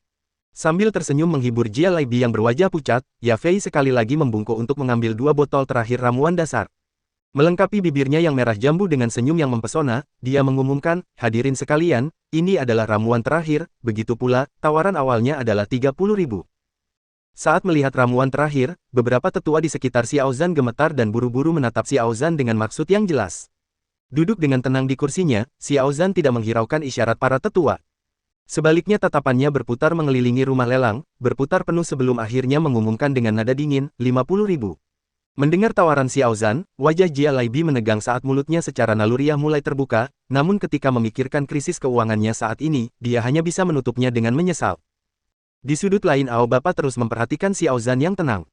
Sambil tersenyum menghibur Jia Laibi yang berwajah pucat, Ya Fei sekali lagi membungkuk untuk mengambil 2 botol terakhir ramuan dasar. Melengkapi bibirnya yang merah jambu dengan senyum yang mempesona, dia mengumumkan, hadirin sekalian, ini adalah ramuan terakhir, begitu pula, tawaran awalnya adalah 30.000. Saat melihat ramuan terakhir, beberapa tetua di sekitar Xiao Zhan gemetar dan buru-buru menatap Xiao Zhan dengan maksud yang jelas. Duduk dengan tenang di kursinya, Xiao Zhan tidak menghiraukan isyarat para tetua. Sebaliknya tatapannya berputar mengelilingi rumah lelang, berputar penuh sebelum akhirnya mengumumkan dengan nada dingin, 50.000. Mendengar tawaran Xiao Zhan, wajah Jia Laibi menegang saat mulutnya secara naluriah mulai terbuka, namun ketika memikirkan krisis keuangannya saat ini, dia hanya bisa menutupnya dengan menyesal. Di sudut lain Ao Bapa terus memperhatikan Xiao Zhan yang tenang.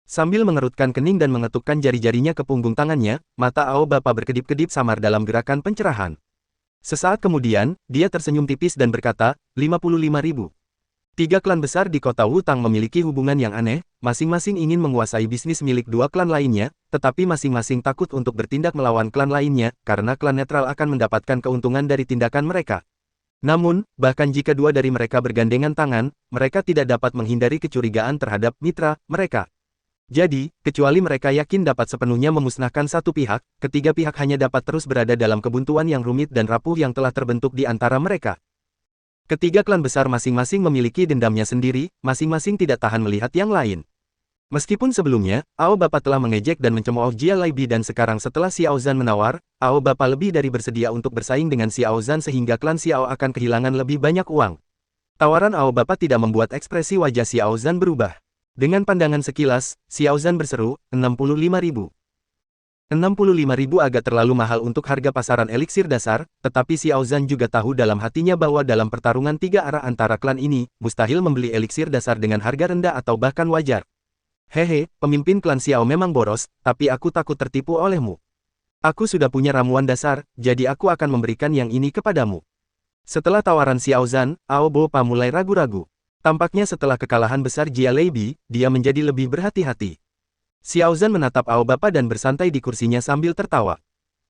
Sambil mengerutkan kening dan mengetukkan jari-jarinya ke punggung tangannya, mata Ao Bapa berkedip-kedip samar dalam gerakan pencerahan. Sesaat kemudian, dia tersenyum tipis dan berkata, 55.000. Tiga klan besar di kota Wutang memiliki hubungan yang aneh, masing-masing ingin menguasai bisnis milik dua klan lainnya, tetapi masing-masing takut untuk bertindak melawan klan lainnya, karena klan netral akan mendapatkan keuntungan dari tindakan mereka. Namun, bahkan jika dua dari mereka bergandengan tangan, mereka tidak dapat menghindari kecurigaan terhadap mitra mereka. Jadi, kecuali mereka yakin dapat sepenuhnya memusnahkan satu pihak, ketiga pihak hanya dapat terus berada dalam kebuntuan yang rumit dan rapuh yang telah terbentuk di antara mereka. Ketiga klan besar masing-masing memiliki dendamnya sendiri, masing-masing tidak tahan melihat yang lain. Meskipun sebelumnya, Ao Bapa telah mengejek dan mencemooh Jia Laibi dan sekarang setelah Xiao Zhan menawar, Ao Bapa lebih dari bersedia untuk bersaing dengan Xiao Zhan sehingga klan Xiao akan kehilangan lebih banyak uang. Tawaran Ao Bapa tidak membuat ekspresi wajah Xiao Zhan berubah. Dengan pandangan sekilas, Xiao Zhan berseru, 65.000. 65.000 agak terlalu mahal untuk harga pasaran eliksir dasar, tetapi Xiao Zhan juga tahu dalam hatinya bahwa dalam pertarungan tiga arah antara klan ini, mustahil membeli eliksir dasar dengan harga rendah atau bahkan wajar. Hehe, pemimpin klan Xiao memang boros, tapi aku takut tertipu olehmu. Aku sudah punya ramuan dasar, jadi aku akan memberikan yang ini kepadamu. Setelah tawaran Xiao Zhan, Ao Bapa mulai ragu-ragu. Tampaknya setelah kekalahan besar Jia Laibi, dia menjadi lebih berhati-hati. Xiao Zhan menatap Ao Bapa dan bersantai di kursinya sambil tertawa.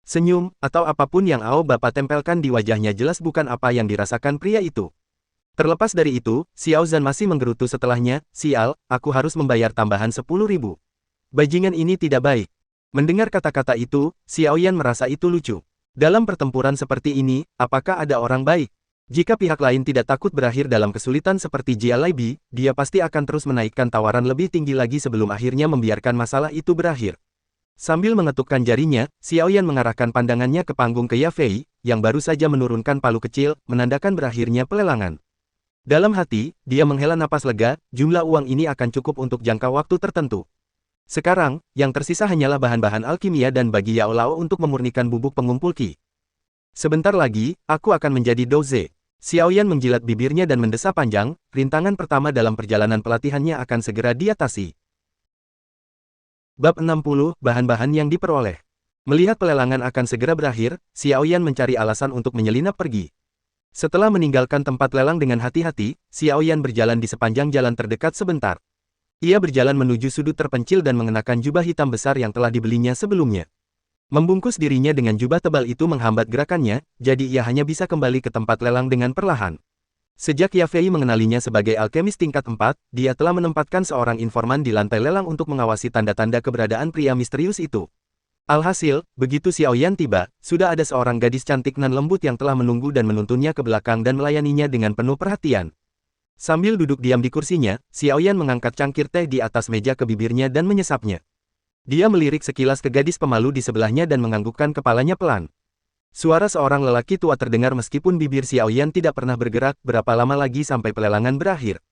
Senyum, atau apapun yang Ao Bapa tempelkan di wajahnya jelas bukan apa yang dirasakan pria itu. Terlepas dari itu, Xiao Zhan masih menggerutu setelahnya, sial, aku harus membayar tambahan 10.000. Bajingan ini tidak baik. Mendengar kata-kata itu, Xiao Yan merasa itu lucu. Dalam pertempuran seperti ini, apakah ada orang baik? Jika pihak lain tidak takut berakhir dalam kesulitan seperti Jia Laibi, dia pasti akan terus menaikkan tawaran lebih tinggi lagi sebelum akhirnya membiarkan masalah itu berakhir. Sambil mengetukkan jarinya, Xiao Yan mengarahkan pandangannya ke panggung ke Yafei, yang baru saja menurunkan palu kecil, menandakan berakhirnya pelelangan. Dalam hati, dia menghela napas lega, jumlah uang ini akan cukup untuk jangka waktu tertentu. Sekarang, yang tersisa hanyalah bahan-bahan alkimia dan bagi Yao Lao untuk memurnikan bubuk pengumpul Qi. Sebentar lagi, aku akan menjadi Douze. Xiao Yan menjilat bibirnya dan mendesah panjang, rintangan pertama dalam perjalanan pelatihannya akan segera diatasi. Bab 60, bahan-bahan yang diperoleh. Melihat pelelangan akan segera berakhir, Xiao Yan mencari alasan untuk menyelinap pergi. Setelah meninggalkan tempat lelang dengan hati-hati, Xiao Yan berjalan di sepanjang jalan terdekat sebentar. Ia berjalan menuju sudut terpencil dan mengenakan jubah hitam besar yang telah dibelinya sebelumnya. Membungkus dirinya dengan jubah tebal itu menghambat gerakannya, jadi ia hanya bisa kembali ke tempat lelang dengan perlahan. Sejak Yafei mengenalinya sebagai alkemis tingkat 4, dia telah menempatkan seorang informan di lantai lelang untuk mengawasi tanda-tanda keberadaan pria misterius itu. Alhasil, begitu Xiao Yan tiba, sudah ada seorang gadis cantik nan lembut yang telah menunggu dan menuntunnya ke belakang dan melayaninya dengan penuh perhatian. Sambil duduk diam di kursinya, Xiao Yan mengangkat cangkir teh di atas meja ke bibirnya dan menyesapnya. Dia melirik sekilas ke gadis pemalu di sebelahnya dan menganggukkan kepalanya pelan. Suara seorang lelaki tua terdengar meskipun bibir Xiao Yan tidak pernah bergerak, berapa lama lagi sampai pelelangan berakhir.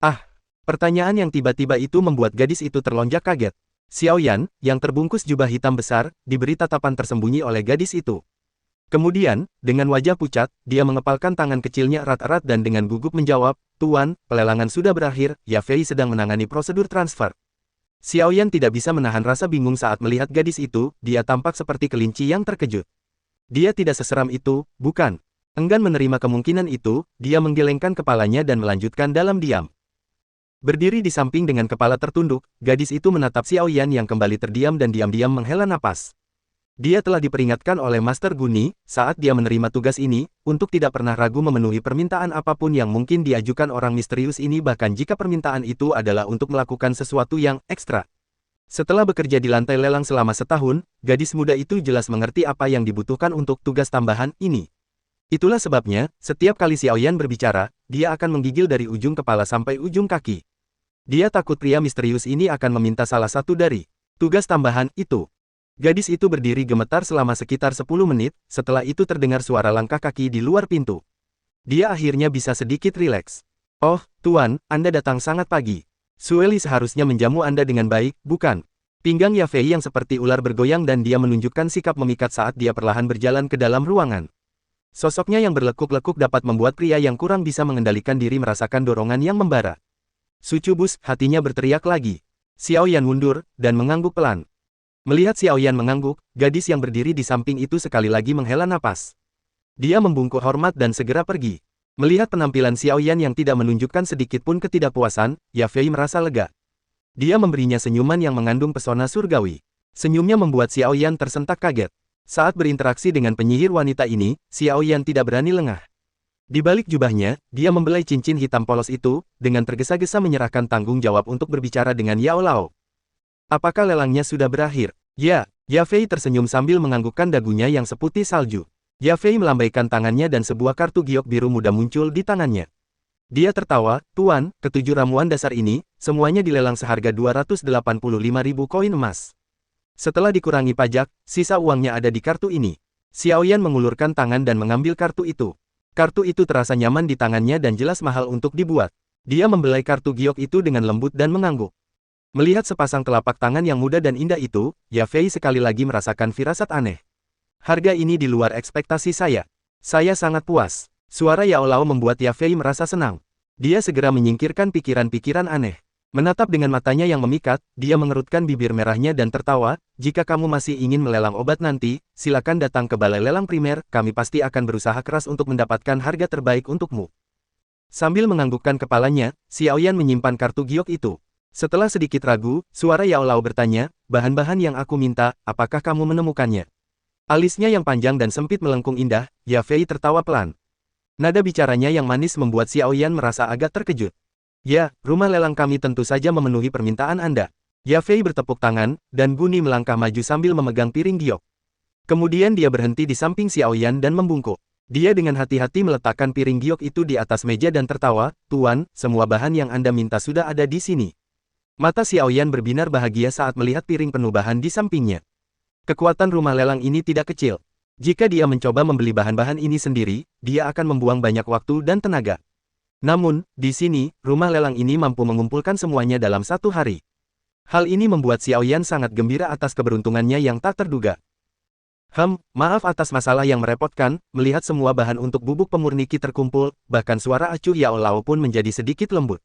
Ah! Pertanyaan yang tiba-tiba itu membuat gadis itu terlonjak kaget. Xiao Yan, yang terbungkus jubah hitam besar, diberi tatapan tersembunyi oleh gadis itu. Kemudian, dengan wajah pucat, dia mengepalkan tangan kecilnya erat-erat dan dengan gugup menjawab, "Tuan, pelelangan sudah berakhir, Yafei sedang menangani prosedur transfer." Xiao Yan tidak bisa menahan rasa bingung saat melihat gadis itu, dia tampak seperti kelinci yang terkejut. Dia tidak seseram itu, bukan? Enggan menerima kemungkinan itu, dia menggelengkan kepalanya dan melanjutkan dalam diam. Berdiri di samping dengan kepala tertunduk, gadis itu menatap Xiao Yan yang kembali terdiam dan diam-diam menghela napas. Dia telah diperingatkan oleh Master Guni, saat dia menerima tugas ini, untuk tidak pernah ragu memenuhi permintaan apapun yang mungkin diajukan orang misterius ini bahkan jika permintaan itu adalah untuk melakukan sesuatu yang ekstra. Setelah bekerja di lantai lelang selama setahun, gadis muda itu jelas mengerti apa yang dibutuhkan untuk tugas tambahan ini. Itulah sebabnya, setiap kali Xiao Yan berbicara, dia akan menggigil dari ujung kepala sampai ujung kaki. Dia takut pria misterius ini akan meminta salah satu dari tugas tambahan itu. Gadis itu berdiri gemetar selama sekitar 10 menit, setelah itu terdengar suara langkah kaki di luar pintu. Dia akhirnya bisa sedikit rileks. "Oh, Tuan, Anda datang sangat pagi. Sueli seharusnya menjamu Anda dengan baik, bukan?" Pinggang Yafei yang seperti ular bergoyang dan dia menunjukkan sikap memikat saat dia perlahan berjalan ke dalam ruangan. Sosoknya yang berlekuk-lekuk dapat membuat pria yang kurang bisa mengendalikan diri merasakan dorongan yang membara. Sucubus, hatinya berteriak lagi. Xiao Yan mundur, dan mengangguk pelan. Melihat Xiao Yan mengangguk, gadis yang berdiri di samping itu sekali lagi menghela napas. Dia membungkuk hormat dan segera pergi. Melihat penampilan Xiao Yan yang tidak menunjukkan sedikit pun ketidakpuasan, Yafei merasa lega. Dia memberinya senyuman yang mengandung pesona surgawi. Senyumnya membuat Xiao Yan tersentak kaget. Saat berinteraksi dengan penyihir wanita ini, Xiao Yan tidak berani lengah. Di balik jubahnya, dia membelai cincin hitam polos itu, dengan tergesa-gesa menyerahkan tanggung jawab untuk berbicara dengan Yao Lao. Apakah lelangnya sudah berakhir? Ya, Yafei tersenyum sambil menganggukkan dagunya yang seputih salju. Yafei melambaikan tangannya dan sebuah kartu giok biru muda muncul di tangannya. Dia tertawa, "Tuan, ketujuh ramuan dasar ini, semuanya dilelang seharga 285.000 koin emas. Setelah dikurangi pajak, sisa uangnya ada di kartu ini." Xiao Yan mengulurkan tangan dan mengambil kartu itu. Kartu itu terasa nyaman di tangannya dan jelas mahal untuk dibuat. Dia membelai kartu giok itu dengan lembut dan mengangguk. Melihat sepasang telapak tangan yang muda dan indah itu, Yafei sekali lagi merasakan firasat aneh. Harga ini di luar ekspektasi saya. Saya sangat puas. Suara Yao Lao membuat Yafei merasa senang. Dia segera menyingkirkan pikiran-pikiran aneh. Menatap dengan matanya yang memikat, dia mengerutkan bibir merahnya dan tertawa, "Jika kamu masih ingin melelang obat nanti, silakan datang ke balai lelang primer, kami pasti akan berusaha keras untuk mendapatkan harga terbaik untukmu." Sambil menganggukkan kepalanya, Xiao Yan menyimpan kartu giok itu. Setelah sedikit ragu, suara Yao Lao bertanya, "Bahan-bahan yang aku minta, apakah kamu menemukannya?" Alisnya yang panjang dan sempit melengkung indah, Yafei tertawa pelan. Nada bicaranya yang manis membuat Xiao Yan merasa agak terkejut. "Ya, rumah lelang kami tentu saja memenuhi permintaan Anda." Yafei bertepuk tangan, dan Guni melangkah maju sambil memegang piring giok. Kemudian dia berhenti di samping Xiao Yan dan membungkuk. Dia dengan hati-hati meletakkan piring giok itu di atas meja dan tertawa, "Tuan, semua bahan yang Anda minta sudah ada di sini." Mata Xiao Yan berbinar bahagia saat melihat piring penuh bahan di sampingnya. Kekuatan rumah lelang ini tidak kecil. Jika dia mencoba membeli bahan-bahan ini sendiri, dia akan membuang banyak waktu dan tenaga. Namun, di sini, rumah lelang ini mampu mengumpulkan semuanya dalam satu hari. Hal ini membuat Xiao Yan sangat gembira atas keberuntungannya yang tak terduga. Maaf atas masalah yang merepotkan, melihat semua bahan untuk bubuk pemurni Qi terkumpul, bahkan suara acuh Yao Lao pun menjadi sedikit lembut.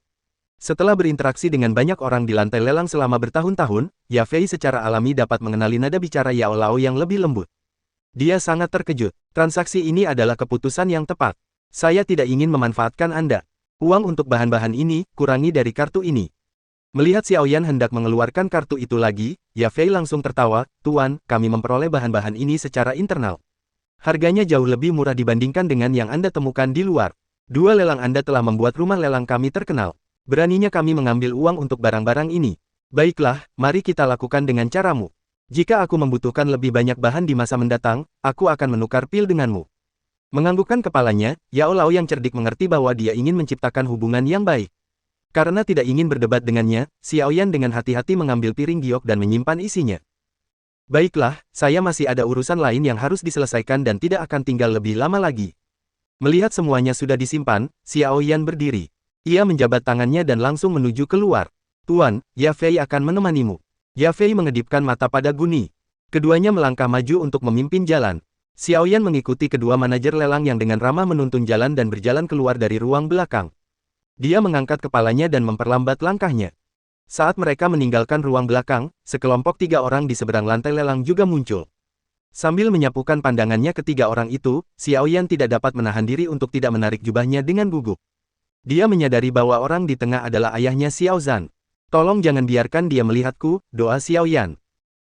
Setelah berinteraksi dengan banyak orang di lantai lelang selama bertahun-tahun, Yafei secara alami dapat mengenali nada bicara Yao Lao yang lebih lembut. Dia sangat terkejut. Transaksi ini adalah keputusan yang tepat. Saya tidak ingin memanfaatkan Anda. Uang untuk bahan-bahan ini, kurangi dari kartu ini. Melihat Xiao Yan hendak mengeluarkan kartu itu lagi, Yafei langsung tertawa, "Tuan, kami memperoleh bahan-bahan ini secara internal. Harganya jauh lebih murah dibandingkan dengan yang Anda temukan di luar. Dua lelang Anda telah membuat rumah lelang kami terkenal. Beraninya kami mengambil uang untuk barang-barang ini. Baiklah, mari kita lakukan dengan caramu. Jika aku membutuhkan lebih banyak bahan di masa mendatang, aku akan menukar pil denganmu." Menganggukkan kepalanya, Yao Lao yang cerdik mengerti bahwa dia ingin menciptakan hubungan yang baik. Karena tidak ingin berdebat dengannya, Xiao Yan dengan hati-hati mengambil piring giok dan menyimpan isinya. "Baiklah, saya masih ada urusan lain yang harus diselesaikan dan tidak akan tinggal lebih lama lagi." Melihat semuanya sudah disimpan, Xiao Yan berdiri. Ia menjabat tangannya dan langsung menuju keluar. "Tuan, Yafei akan menemanimu." Yafei mengedipkan mata pada Guni. Keduanya melangkah maju untuk memimpin jalan. Xiao Yan mengikuti kedua manajer lelang yang dengan ramah menuntun jalan dan berjalan keluar dari ruang belakang. Dia mengangkat kepalanya dan memperlambat langkahnya. Saat mereka meninggalkan ruang belakang, sekelompok 3 orang di seberang lantai lelang juga muncul. Sambil menyapukan pandangannya ke 3 orang itu, Xiao Yan tidak dapat menahan diri untuk tidak menarik jubahnya dengan gugup. Dia menyadari bahwa orang di tengah adalah ayahnya Xiao Zhan. "Tolong jangan biarkan dia melihatku," doa Xiao Yan.